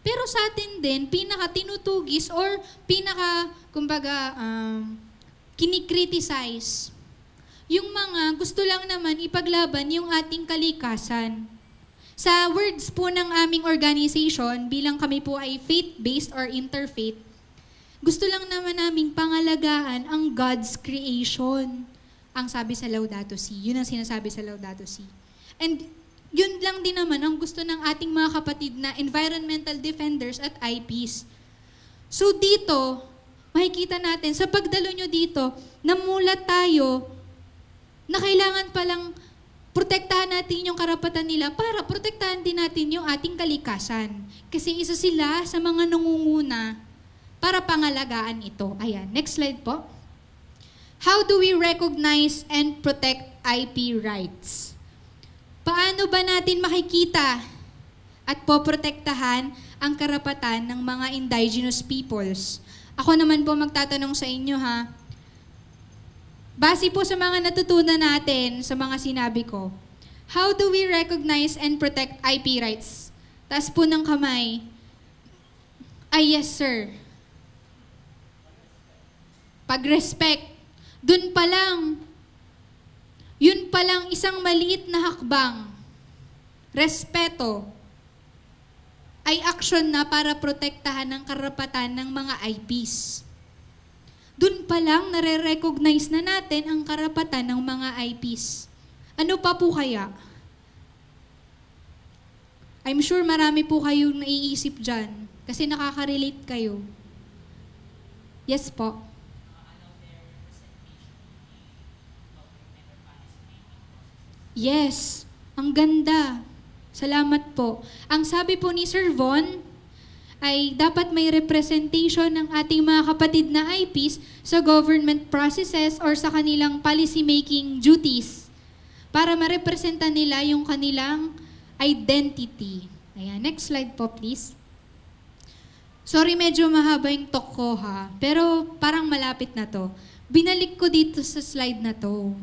Speaker 2: Pero sa atin din, pinaka-tinutugis or kinikriticize. Yung mga gusto lang naman ipaglaban yung ating kalikasan. Sa words po ng aming organization, bilang kami po ay faith-based or interfaith, gusto lang naman naming pangalagaan ang God's creation. Ang sabi sa Laudato Si. Yun ang sinasabi sa Laudato Si. And yun lang din naman ang gusto ng ating mga kapatid na environmental defenders at IPs. So dito, makikita natin, sa pagdalo nyo dito, namulat tayo na kailangan palang protektahan natin yung karapatan nila para protektahan din natin yung ating kalikasan. Kasi isa sila sa mga nangunguna para pangalagaan ito. Ayan, next slide po. How do we recognize and protect IP rights? Paano ba natin makikita at poprotektahan ang karapatan ng mga indigenous peoples? Ako naman po magtatanong sa inyo ha. Base po sa mga natutunan natin sa mga sinabi ko, how do we recognize and protect IP rights? Taas po ng kamay. Ay, yes sir. Pag-respect. Dun pa lang, yun palang isang maliit na hakbang, respeto, ay aksyon na para protektahan ang karapatan ng mga IPs. Dun pa lang nare-recognize na natin ang karapatan ng mga IPs. Ano pa po kaya? I'm sure marami po kayong naiisip dyan kasi nakaka-relate kayo. Yes po. Yes, ang ganda. Salamat po. Ang sabi po ni Sir Von ay dapat may representation ng ating mga kapatid na IPs sa government processes or sa kanilang policy-making duties para marepresenta nila yung kanilang identity. Ayan, next slide po please. Sorry, medyo mahaba yung talk ko ha, pero parang malapit na to. Binalik ko dito sa slide na to.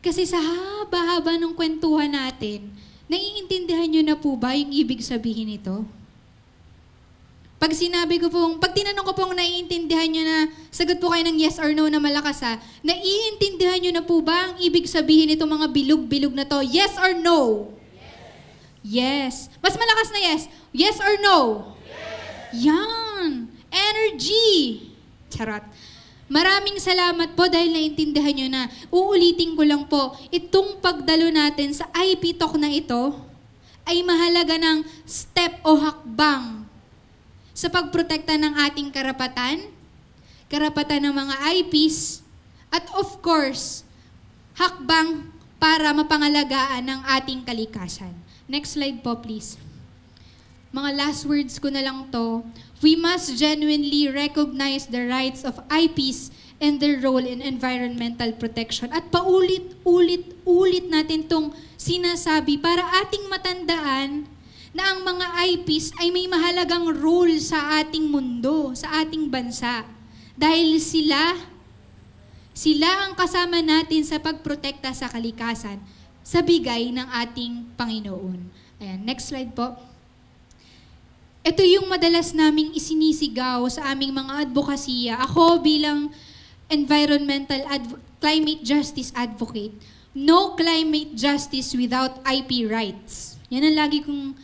Speaker 2: Kasi sa haba-haba ng kwentuhan natin, naiintindihan nyo na po ba yung ibig sabihin nito? Pag tinanong ko pong naiintindihan nyo na, sagot po kayo ng yes or no na malakas ha, naiintindihan nyo na po ba ang ibig sabihin nito mga bilog-bilog na to? Yes or no? Yes. Mas malakas na yes. Yes or no? Yes. Yan. Energy. Charot. Maraming salamat po dahil naintindihan nyo na. Uulitin ko lang po, itong pagdalo natin sa IP Talk na ito ay mahalaga ng step o hakbang sa pagprotekta ng ating karapatan, karapatan ng mga IPs, at of course, hakbang para mapangalagaan ng ating kalikasan. Next slide po, please. Mga last words ko na lang to. We must genuinely recognize the rights of IPs and their role in environmental protection. At paulit-ulit natin tong sinasabi para ating matandaan na ang mga IPs ay may mahalagang role sa ating mundo, sa ating bansa. Dahil sila ang kasama natin sa pagprotekta sa kalikasan sa bigay ng ating Panginoon. Ayan, next slide po. Ito yung madalas naming isinisigaw sa aming mga advokasya. Ako bilang climate justice advocate, no climate justice without IP rights. Yan ang lagi kong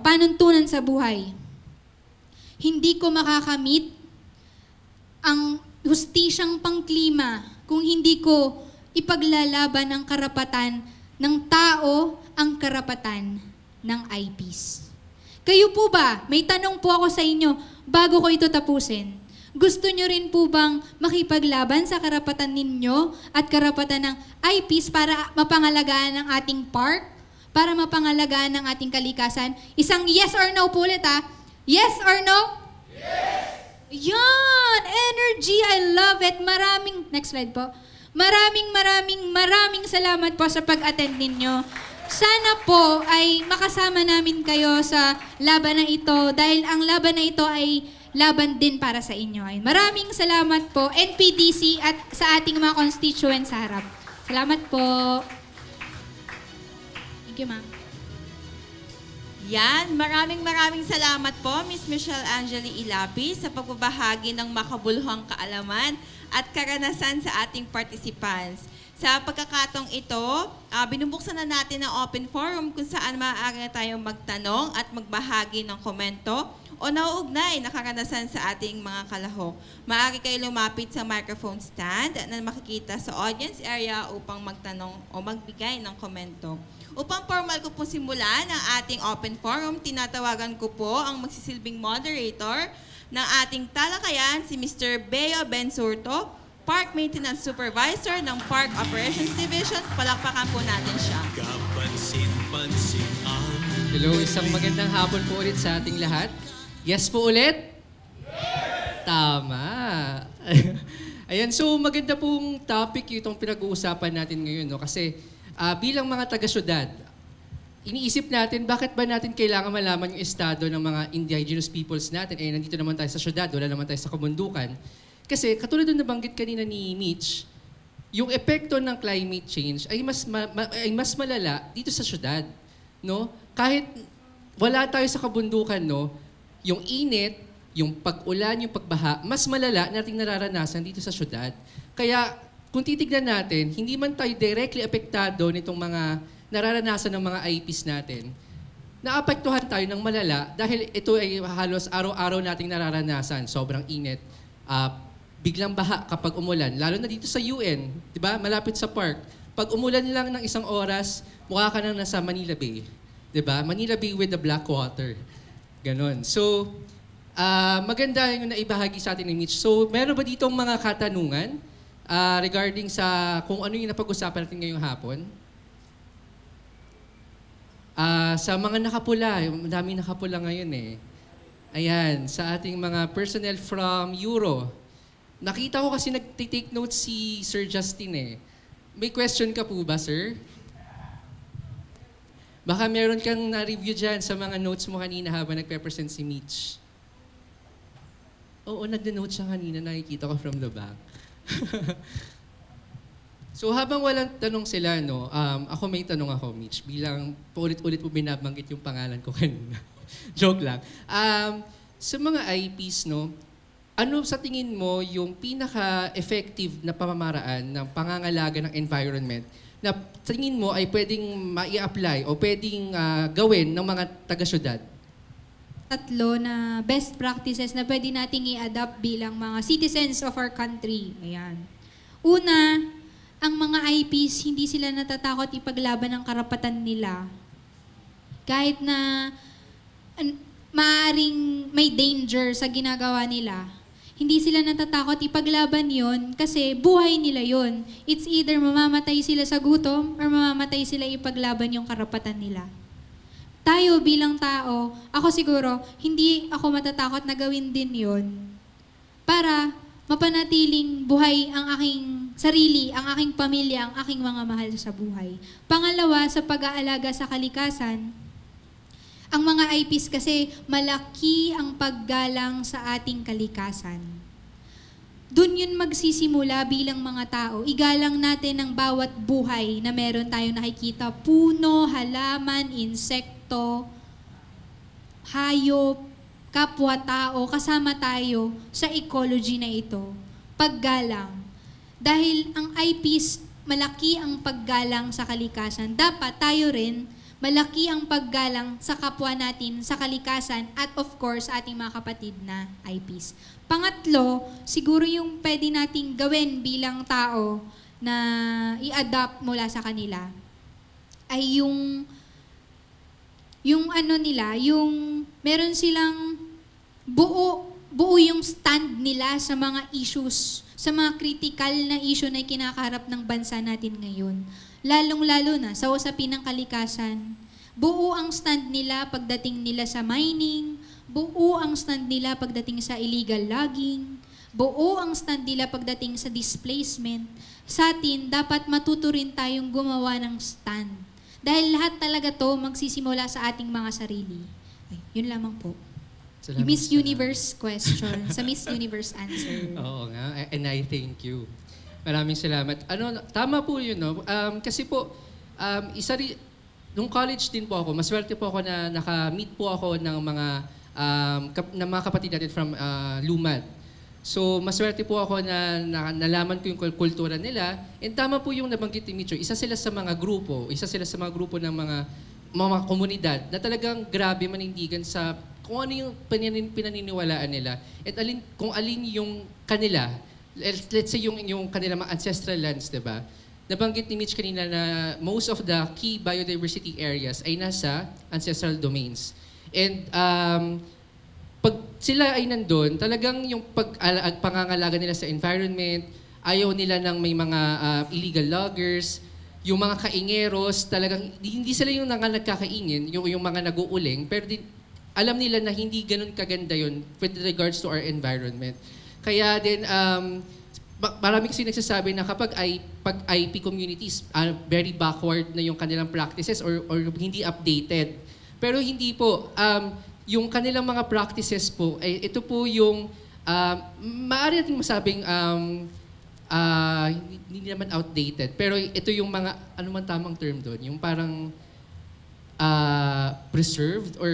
Speaker 2: panuntunan sa buhay. Hindi ko makakamit ang hustisyang pangklima kung hindi ko ipaglalaban ang karapatan ng tao, ang karapatan ng IPs. Kayo po ba? May tanong po ako sa inyo bago ko ito tapusin. Gusto nyo rin po bang makipaglaban sa karapatan ninyo at karapatan ng IPs para mapangalagaan ang ating park? Para mapangalagaan ang ating kalikasan? Isang yes or no po ulit ha. Yes or no? Yes! Yan! Energy! I love it! Next slide po. Maraming salamat po sa pag-attend ninyo. Sana po ay makasama namin kayo sa laban na ito dahil ang laban na ito ay laban din para sa inyo. Maraming salamat po, NPDC at sa ating mga constituents sa harap. Salamat po. Thank you, ma'am.
Speaker 1: Yan, maraming salamat po, Miss Michelle Angeli Ilapi, sa pagbabahagi ng makabuluhang kaalaman at karanasan sa ating participants. Sa pagkakataong ito, binubuksan na natin ang open forum kung saan maaari na tayong magtanong at magbahagi ng komento o nauugnay na karanasan sa ating mga kalahok. Maaari kayo lumapit sa microphone stand na makikita sa audience area upang magtanong o magbigay ng komento. Upang formal ko po simulan ang ating open forum, tinatawagan ko po ang magsisilbing moderator ng ating talakayan, si Mr. Beo Bensurto, Park Maintenance Supervisor ng Park Operations Division. Palakpakan po natin siya.
Speaker 3: Kapansin-pansin ang... Hello, isang magandang hapon po ulit sa ating lahat. Yes po ulit? Yes! Tama. Ayan, so maganda pong topic itong pinag-uusapan natin ngayon, no? Kasi bilang mga taga-syudad, iniisip natin bakit ba natin kailangan malaman yung estado ng mga indigenous peoples natin. Nandito naman tayo sa syudad, wala naman tayo sa kabundukan. Kasi katulad ng nabanggit kanina ni Mitch, yung epekto ng climate change ay mas malala dito sa syudad, no? Kahit wala tayo sa kabundukan, no, yung init, yung pag-ulan, yung pagbaha, mas malala nating nararanasan dito sa syudad. Kaya kung titignan natin, hindi man tayo directly apektado nitong mga nararanasan ng mga IPs natin, naapektuhan tayo ng malala dahil ito ay halos araw-araw nating nararanasan. Sobrang init, biglang baha kapag umulan, lalo na dito sa UN, di ba? Malapit sa park. Pag umulan lang ng isang oras, mukha ka nang nasa Manila Bay. Di ba? Manila Bay with the black water. Ganon. So, maganda yung naibahagi sa atin ni Mitch. So, meron ba ditong mga katanungan regarding sa kung ano yung napag-usapan natin ngayong hapon. Sa mga nakapula, daming nakapula ngayon eh. Ayan, sa ating mga personnel from Euro. Nakita ko kasi nag-take notes si Sir Justin eh. May question ka po ba, sir? Baka meron kang na-review dyan sa mga notes mo kanina habang nagpe-present si Mitch. Oo, nag-note siya kanina, nakikita ko from the back. So habang walang tanong sila, no, ako may tanong ako, Mitch, bilang paulit-ulit po binabanggit yung pangalan ko kanina. Joke lang. Sa mga IPs, no, ano sa tingin mo yung pinaka-effective na pamamaraan ng pangangalaga ng environment na tingin mo ay pwedeng mai-apply o pwedeng gawin ng mga taga-syudad?
Speaker 2: Tatlo na best practices na pwede nating i-adapt bilang mga citizens of our country. Ayan. Una, ang mga IPs, hindi sila natatakot ipaglaban ang karapatan nila. Kahit na maaaring may danger sa ginagawa nila, hindi sila natatakot ipaglaban yon kasi buhay nila yon. It's either mamamatay sila sa gutom or mamamatay sila ipaglaban yung karapatan nila. Tayo bilang tao, ako siguro, hindi ako matatakot na gawin din yon para mapanatiling buhay ang aking sarili, ang aking pamilya, ang aking mga mahal sa buhay. Pangalawa, sa pag-aalaga sa kalikasan, ang mga IPs kasi malaki ang paggalang sa ating kalikasan. Doon yun magsisimula bilang mga tao. Igalang natin ang bawat buhay na meron tayong nakikita. Puno, halaman, insekto, hayop, kapwa-tao, kasama tayo sa ecology na ito. Paggalang. Dahil ang IPs, malaki ang paggalang sa kalikasan. Dapat tayo rin, malaki ang paggalang sa kapwa natin, sa kalikasan, at of course, ating mga kapatid na IPs. Pangatlo, siguro yung pwede nating gawin bilang tao na i-adapt mula sa kanila ay yung ano nila, yung meron silang buo yung stand nila sa mga issues, sa mga critical na issue na kinakaharap ng bansa natin ngayon. Lalong-lalo na sa usapin ng kalikasan. Buo ang stand nila pagdating nila sa mining, buo ang stand nila pagdating sa illegal logging, buo ang stand nila pagdating sa displacement. Sa atin, dapat matuto rin tayong gumawa ng stand. Dahil lahat talaga to magsisimula sa ating mga sarili. Ay, yun lamang po.
Speaker 3: Salamat,
Speaker 2: Miss Universe question, sa Miss Universe answer.
Speaker 3: Oo nga, and I thank you. Maraming salamat. Tama po yun, no? Kasi po, nung college din po ako, maswerte po ako na naka-meet po ako ng mga kapatid natin from Lumad. So, maswerte po ako na nalaman ko yung kultura nila. And tama po yung nabanggit ni Micho, isa sila sa mga grupo ng mga komunidad na talagang grabe manindigan sa kung ano yung pinaniniwalaan nila at kung alin yung kanila. Let's say yung kanilang mga ancestral lands, diba? Nabanggit ni Mitch kanina na most of the key biodiversity areas ay nasa ancestral domains. And pag sila ay nandun, talagang yung pangangalaga nila sa environment, ayaw nila ng may mga illegal loggers, yung mga kaingeros, talagang hindi sila yung nagkakaingin, yung mga nag-uuling, pero alam nila na hindi ganun kaganda yun with regards to our environment. Kaya din, marami kasi nagsasabi na kapag IP communities, very backward na yung kanilang practices or hindi updated. Pero hindi po. Yung kanilang mga practices po, ito po yung, maaari natin masabing, hindi naman outdated. Pero ito yung mga, ano man tamang term doon? Yung parang, preserved or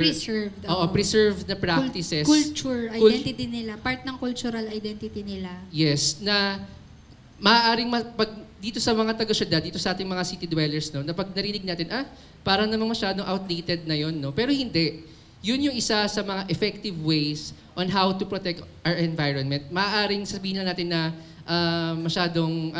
Speaker 3: preserved na practices,
Speaker 2: culture identity nila, part ng cultural identity nila.
Speaker 3: Yes, na maaaring pag dito sa mga taga-syudad, dito sa ating mga city dwellers, no, na pag narinig natin, parang namang masyadong outdated na yon, no? Pero hindi. Yun yung isa sa mga effective ways on how to protect our environment. Maaaring sabihin na natin na masyadong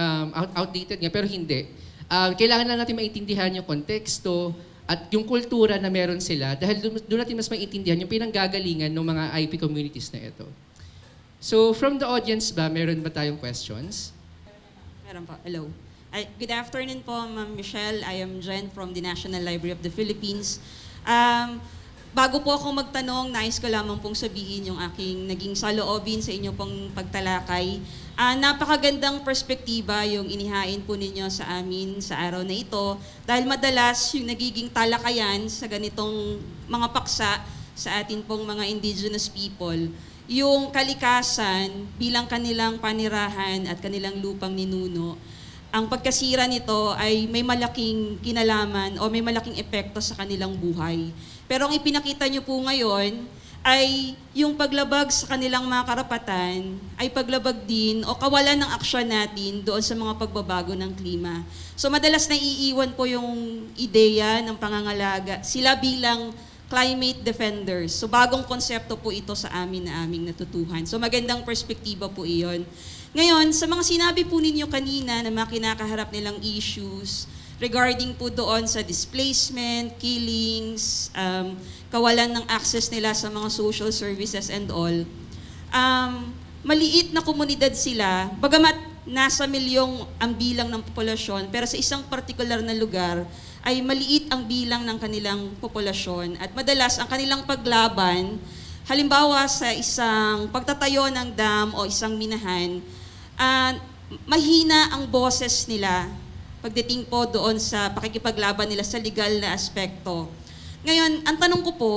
Speaker 3: outdated nga, pero hindi. Kailangan lang natin maintindihan yung konteksto at yung kultura na meron sila dahil doon natin mas maintindihan yung pinanggagalingan ng mga IP communities na ito. So, from the audience ba, meron ba tayong questions?
Speaker 4: Meron po. Hello. Good afternoon po, Ma'am Michelle. I am Jen from the National Library of the Philippines. Bago po ako magtanong, nais ko lamang pong sabihin yung aking naging saloobin sa inyo pong pagtalakay. Napakagandang perspektiba yung inihain po ninyo sa amin sa araw na ito dahil madalas yung nagiging talakayan sa ganitong mga paksa sa atin pong mga indigenous people, yung kalikasan bilang kanilang panirahan at kanilang lupang ninuno. Ang pagkasira nito ay may malaking kinalaman o may malaking epekto sa kanilang buhay. Pero ang ipinakita nyo po ngayon ay yung paglabag sa kanilang mga karapatan ay paglabag din o kawalan ng aksyon natin doon sa mga pagbabago ng klima. So madalas naiiwan po yung ideya ng pangangalaga. Sila bilang climate defenders. So bagong konsepto po ito sa amin na aming natutuhan. So magandang perspektiba po iyon. Ngayon, sa mga sinabi po ninyo kanina na mga kinakaharap nilang issues regarding po doon sa displacement, killings, kawalan ng access nila sa mga social services and all, maliit na komunidad sila, bagamat nasa milyong ang bilang ng populasyon, pero sa isang particular na lugar ay maliit ang bilang ng kanilang populasyon. At madalas ang kanilang paglaban, halimbawa sa isang pagtatayo ng dam o isang minahan, mahina ang boses nila pagdating po doon sa pakikipaglaban nila sa legal na aspekto. Ngayon, ang tanong ko po,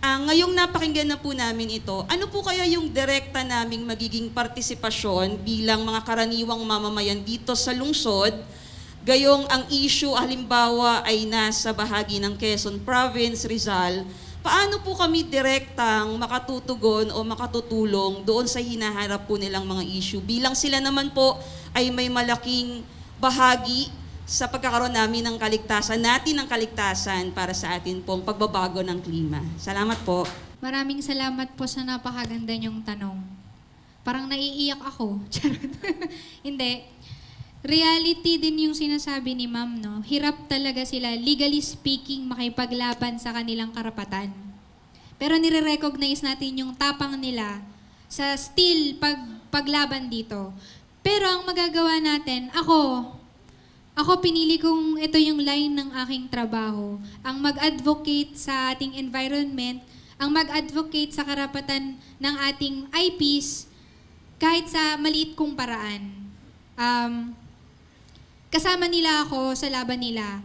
Speaker 4: ngayong napakinggan na po namin ito, ano po kaya yung direkta naming magiging partisipasyon bilang mga karaniwang mamamayan dito sa lungsod, gayong ang issue halimbawa ay nasa bahagi ng Quezon Province, Rizal, paano po kami direktang makatutugon o makatutulong doon sa hinaharap po nilang mga issue? Bilang sila naman po ay may malaking bahagi sa pagkakaroon namin ng kaligtasan, natin ng kaligtasan para sa atin pong pagbabago ng klima. Salamat po.
Speaker 2: Maraming salamat po sa napakaganda niyong tanong. Parang naiiyak ako. Charot. Hindi. Reality din yung sinasabi ni ma'am, no? Hirap talaga sila, legally speaking, makipaglaban sa kanilang karapatan. Pero nire-recognize natin yung tapang nila sa still paglaban dito. Pero ang magagawa natin, ako pinili kong ito yung line ng aking trabaho. Ang mag-advocate sa ating environment, ang mag-advocate sa karapatan ng ating IPs, kahit sa maliit kong paraan. Kasama nila ako sa laban nila.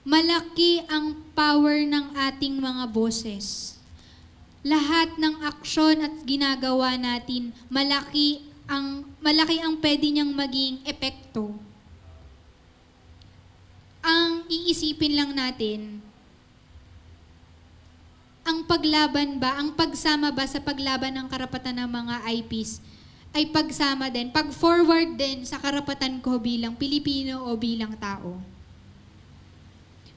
Speaker 2: Malaki ang power ng ating mga boses. Lahat ng aksyon at ginagawa natin, malaki ang pwede niyang maging epekto. Ang iisipin lang natin, ang paglaban ba, ang pagsama ba sa paglaban ng karapatan ng mga IPs, ay pagsama din, pag-forward din sa karapatan ko bilang Pilipino o bilang tao.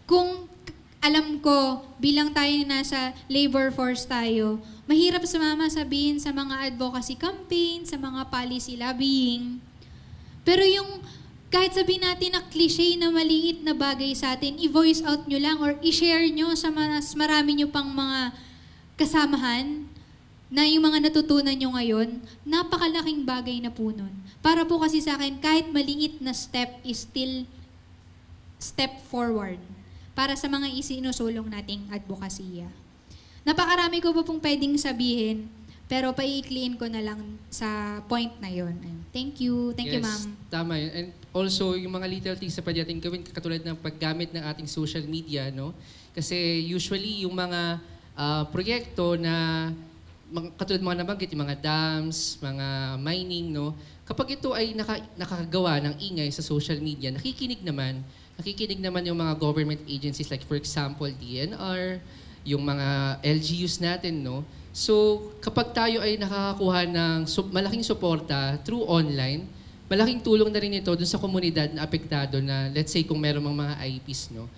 Speaker 2: Kung alam ko, bilang tayo nasa labor force tayo, mahirap sumama sabihin sa mga advocacy campaign, sa mga policy lobbying. Pero yung kahit sabihin natin na cliche na maliit na bagay sa atin, i-voice out nyo lang or i-share nyo sa mas marami nyo pang mga kasamahan, na yung mga natutunan nyo ngayon, napakalaking bagay na po nun. Para po kasi sa akin, kahit maliit na step is still step forward para sa mga isinusulong nating advokasya. Napakarami ko po pong pwedeng sabihin, pero paiikliin ko na lang sa point na yon. Thank you. Thank you, ma'am.
Speaker 3: Tama yun. And also, yung mga little things na pwede natin gawin, katulad ng paggamit ng ating social media, no? Kasi usually, yung mga proyekto na katulad mga nabanggit, yung mga dams, mga mining, no? Kapag ito ay nakakagawa ng ingay sa social media, nakikinig naman yung mga government agencies like for example, DNR, yung mga LGUs natin, no? So, kapag tayo ay nakakakuha ng malaking suporta through online, malaking tulong na rin ito dun sa komunidad na apektado na, let's say, kung meron mga IPs, no?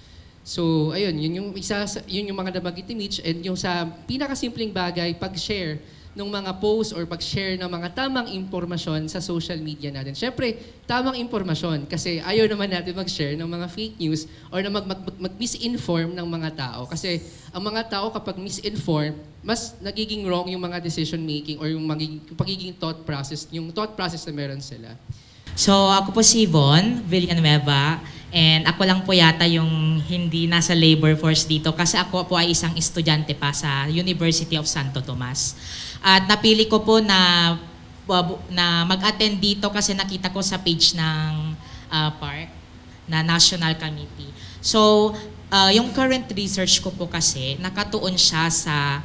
Speaker 3: So, ayun, yun yung mga nabanggit ni Mitch, and yung sa pinakasimpleng bagay, pag-share ng mga posts or pag-share ng mga tamang impormasyon sa social media natin. Siyempre, tamang impormasyon kasi ayaw naman natin mag-share ng mga fake news or na mag-misinform ng mga tao. Kasi ang mga tao kapag misinform, mas nagiging wrong yung mga decision making or yung pagiging thought process na meron sila.
Speaker 5: So ako po si Von Villanueva and ako lang po yata yung hindi nasa labor force dito kasi ako po ay isang estudyante pa sa University of Santo Tomas. At napili ko po na mag-attend dito kasi nakita ko sa page ng park na National Committee. So, yung current research ko po kasi, nakatuon siya sa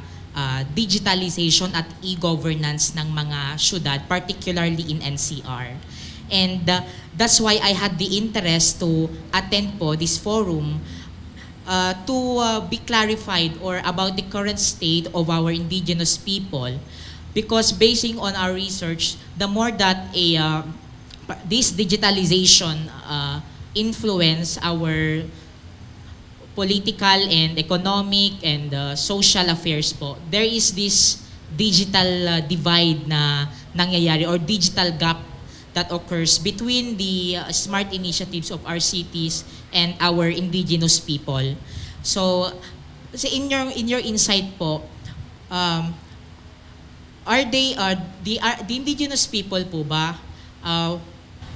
Speaker 5: digitalization at e-governance ng mga syudad, particularly in NCR. And that's why I had the interest to attend po this forum to be clarified or about the current state of our indigenous people. Because basing on our research, the more that this digitalization influence our political and economic and social affairs po, there is this digital divide na nangyayari or digital gap that occurs between the smart initiatives of our cities and our indigenous people. So in your insight po, are they the indigenous people po ba,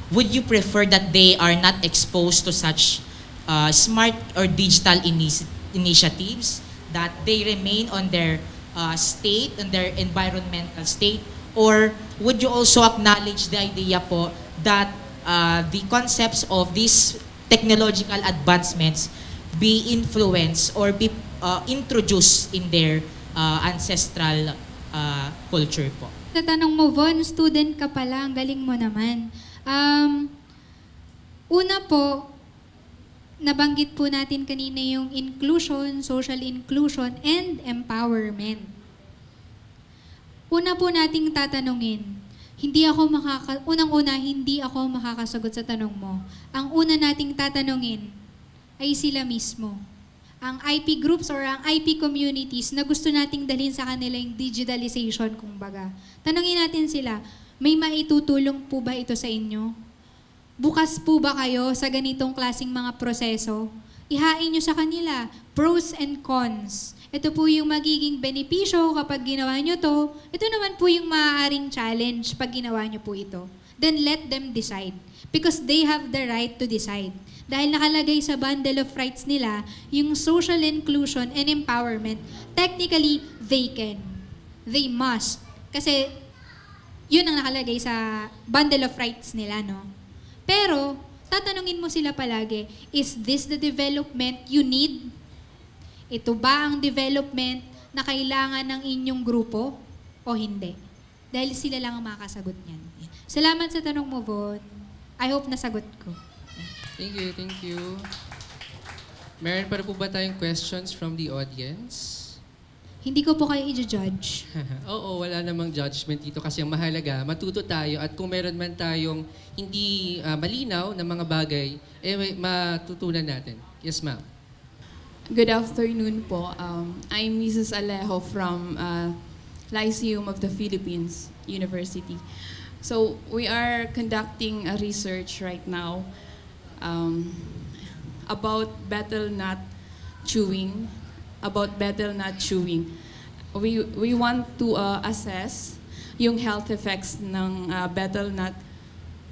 Speaker 5: would you prefer that they are not exposed to such smart or digital initiatives, that they remain on their state, on their environmental state? Or would you also acknowledge the idea po that the concepts of these technological advancements be influenced or be introduced in their ancestral culture po?
Speaker 2: Sa tanong mo, Von, student ka pala, ang galing mo naman. Una po, nabanggit po natin kanina yung inclusion, social inclusion, and empowerment. Una po nating tatanungin, unang-una, hindi ako makakasagot sa tanong mo. Ang una nating tatanungin ay sila mismo. Ang IP groups or ang IP communities na gusto nating dalhin sa kanila yung digitalization, kumbaga. Tanungin natin sila, may maitutulong po ba ito sa inyo? Bukas po ba kayo sa ganitong klaseng mga proseso? Ihain nyo sa kanila, pros and cons. Ito po yung magiging benepisyo kapag ginawa nyo to. Ito naman po yung maaaring challenge pag ginawa nyo po ito. Then let them decide. Because they have the right to decide. Dahil nakalagay sa bundle of rights nila, yung social inclusion and empowerment, technically, they can. They must. Kasi, yun ang nakalagay sa bundle of rights nila, no? Pero, tatanungin mo sila palagi, is this the development you need? Ito ba ang development na kailangan ng inyong grupo o hindi? Dahil sila lang ang makakasagot niyan. Salamat sa tanong mo, Von. I hope nasagot ko.
Speaker 3: Thank you, thank you. Meron pa po ba tayong questions from the audience?
Speaker 2: Hindi ko po kayo i-judge.
Speaker 3: Oo, wala namang judgment dito kasi ang mahalaga, matuto tayo at kung meron man tayong hindi malinaw na mga bagay, matutunan natin. Yes, ma'am.
Speaker 6: Good afternoon po. I'm Mrs. Alejo from Lyceum of the Philippines University. So we are conducting a research right now about betel nut chewing. We want to assess yung health effects ng betel nut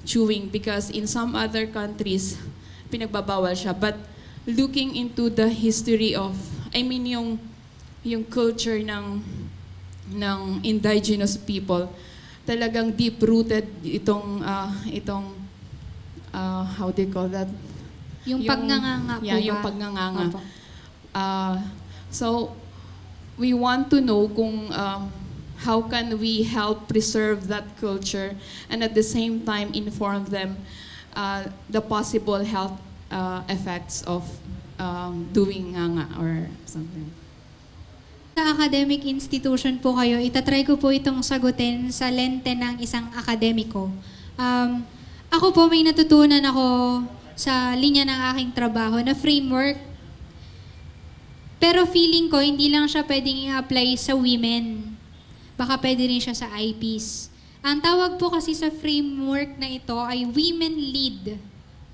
Speaker 6: chewing because in some other countries pinagbabawal siya, but looking into the history of, yung culture ng indigenous people, talagang deep-rooted itong how do you call that?
Speaker 2: Yung pagnganganga po ba?
Speaker 6: Yeah, yung pagnganganga. So, we want to know kung how can we help preserve that culture and at the same time inform them the possible health effects of doing nganga or something.
Speaker 2: Sa academic institution po kayo, itatry ko po itong sagutin sa lente ng isang akademiko. Ako po may natutunan ako sa linya ng aking trabaho na framework. Pero feeling ko, hindi lang siya pwedeng i-apply sa women. Baka pwede rin siya sa IPs. Ang tawag po kasi sa framework na ito ay Women Lead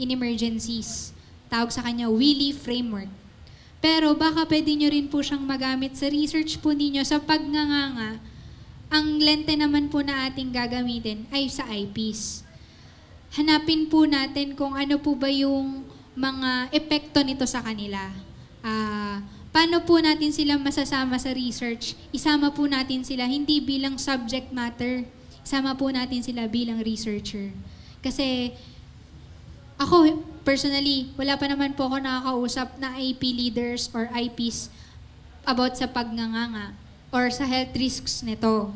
Speaker 2: in Emergencies. Tawag sa kanya WILI Framework. Pero baka pwede nyo rin po siyang magamit sa research po ninyo sa pagnganganga. Ang lente naman po na ating gagamitin ay sa IPs. hanapin po natin kung ano po ba yung mga epekto nito sa kanila. Paano po natin sila masasama sa research? Isama po natin sila hindi bilang subject matter, isama po natin sila bilang researcher. Kasi ako, personally, wala pa naman po ako nakakausap na IP leaders or IPs about sa pagnganganga or sa health risks nito.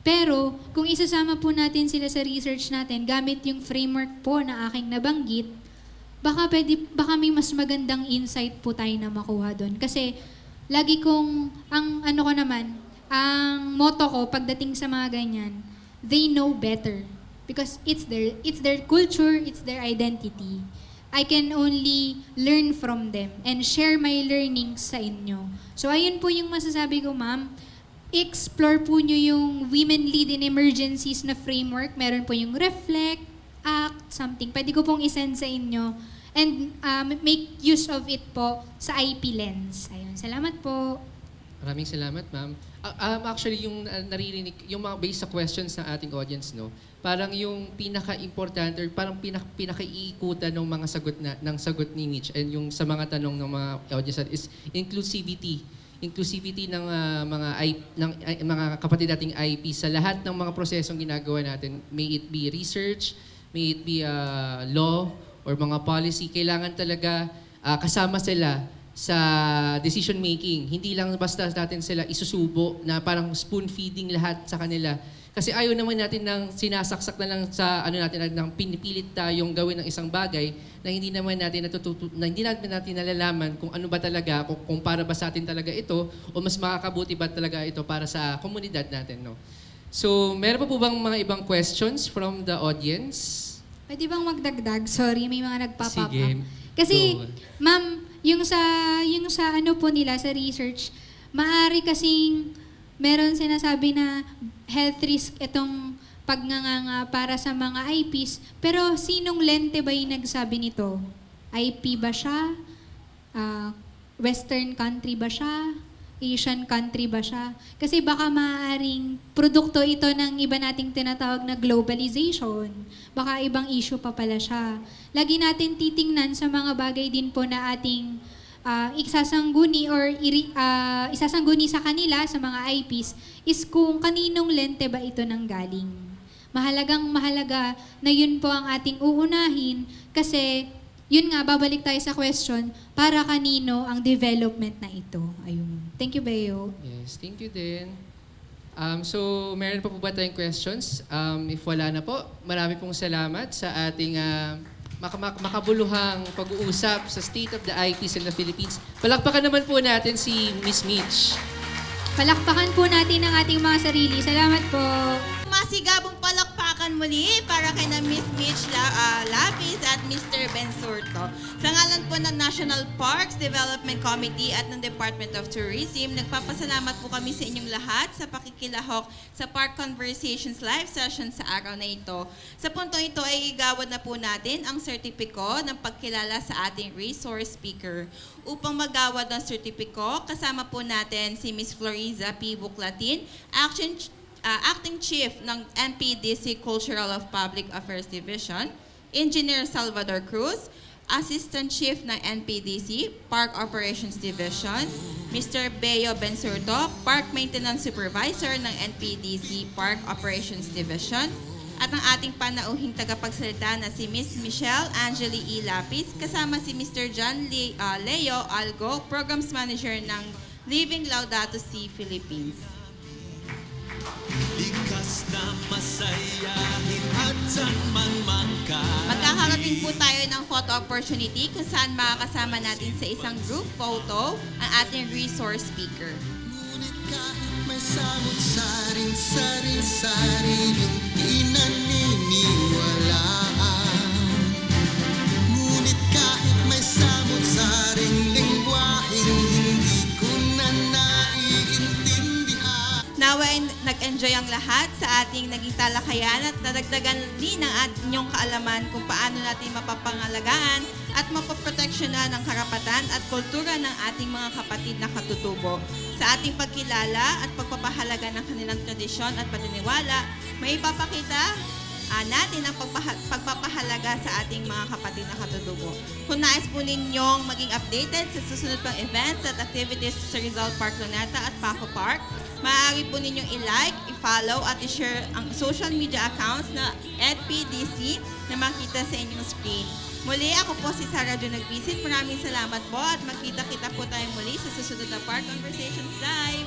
Speaker 2: Pero, kung isasama po natin sila sa research natin, gamit yung framework po na aking nabanggit, baka may mas magandang insight po tayo na makuha doon. Kasi, lagi kong, ang motto ko pagdating sa mga ganyan, they know better. Because it's their culture, it's their identity. I can only learn from them and share my learnings sa inyo. So, ayun po yung masasabi ko, ma'am. I-explore po nyo yung Women Lead in Emergencies na framework. Meron po yung Reflect, Act, something. Pwede ko pong isend sa inyo. And make use of it po sa IP Lens. Ayun. Salamat po.
Speaker 3: Maraming salamat, ma'am. Actually, yung naririnig, yung mga based sa questions ng ating audience, no, parang yung pinaka-importante or parang pinaka-iikutan ng mga sagot ni Mitch and yung sa mga tanong ng mga audience is inclusivity ng mga kapatid nating IP sa lahat ng mga prosesong ginagawa natin. May it be research, may it be law or mga policy, kailangan talaga kasama sila sa decision making. Hindi lang basta natin sila isusubo na parang spoon feeding lahat sa kanila. Kasi ayaw naman natin ng sinasaksak na lang sa ng pinipilit tayong gawin ng isang bagay na hindi naman natin natin nalalaman kung ano ba talaga, kung para ba sa atin talaga ito o mas makakabuti ba talaga ito para sa komunidad natin, no? So, meron pa po bang mga ibang questions from the audience?
Speaker 2: Pwede bang magdagdag? Sorry, may mga nagpa-pop
Speaker 3: Sige.
Speaker 2: up. Kasi,
Speaker 3: Go.
Speaker 2: ma'am, yung sa ano po nila, sa research, maaari kasing meron sinasabi na health risk itong pagnganganga para sa mga IPs, pero sinong lente ba yung nagsabi nito? IP ba siya? Western country ba siya? Asian country ba siya? Kasi baka maaaring produkto ito ng iba nating tinatawag na globalization. Baka ibang issue pa pala siya. Lagi natin titingnan sa mga bagay din po na ating isasangguni or isasangguni sa kanila, sa mga IPs, is kung kaninong lente ba ito nang galing. Mahalaga na yun po ang ating uunahin kasi yun nga, babalik tayo sa question, para kanino ang development na ito. Ayun. Thank you, Beo.
Speaker 3: Yes, thank you din. So, meron pa po ba tayong questions? If wala na po, marami pong salamat sa ating makabuluhang pag-uusap sa State of the IPs in the Philippines. Palakpakan naman po natin si Miss Mitch.
Speaker 2: Palakpakan po natin ang ating mga sarili. Salamat po.
Speaker 1: Masigabong palakpakan muli para kay na Miss Mitch Lapis at Mr. Ben Surto. Sa ngalan po ng National Parks Development Committee at ng Department of Tourism, nagpapasalamat po kami sa inyong lahat sa pakikilahok sa Park Conversations live session sa araw na ito. Sa puntong ito ay igawad na po natin ang sertipiko ng pagkilala sa ating resource speaker. Upang magawad ng sertipiko, kasama po natin si Miss Floriza P. Buklatin, Acting Chief ng NPDC Cultural of Public Affairs Division, Engineer Salvador Cruz, Assistant Chief ng NPDC Park Operations Division, Mr. Beo Bensurto, Park Maintenance Supervisor ng NPDC Park Operations Division, at ang ating panauhing tagapagsalita na si Miss Michelle Angeli E. Lapis, kasama si Mr. John Leo Algo, Programs Manager ng Living Laudato Si Philippines.
Speaker 7: Likas na masayahin at saan man magka.
Speaker 1: Magkakarating po tayo ng photo opportunity kung saan makakasama natin sa isang group photo ang ating resource speaker.
Speaker 7: Ngunit kahit may samot-saring sariling di naniniwalaan, ngunit kahit may samot-saring lingwaheng hindi ko na naiintindihan.
Speaker 1: Naway nag-enjoy ang lahat sa ating naging talakayan at nadagdagan din ang inyong kaalaman kung paano natin mapapangalagaan at mapoproteksyonan ang karapatan at kultura ng ating mga kapatid na katutubo. Sa ating pagkilala at pagpapahalaga ng kanilang tradisyon at paniniwala, may ipapakita natin ang pagpapahalaga sa ating mga kapatid na katutubo. Kung nais po ninyong maging updated sa susunod pang events at activities sa Rizal Park Luneta at Paco Park, maaari po ninyong i-like, i-follow at i-share ang social media accounts na EDPDC na makita sa inyong screen. Muli, ako po si Sarah Jo nag-visit. Maraming salamat po at magkita-kita po tayong muli sa susunod na Park Conversations Live.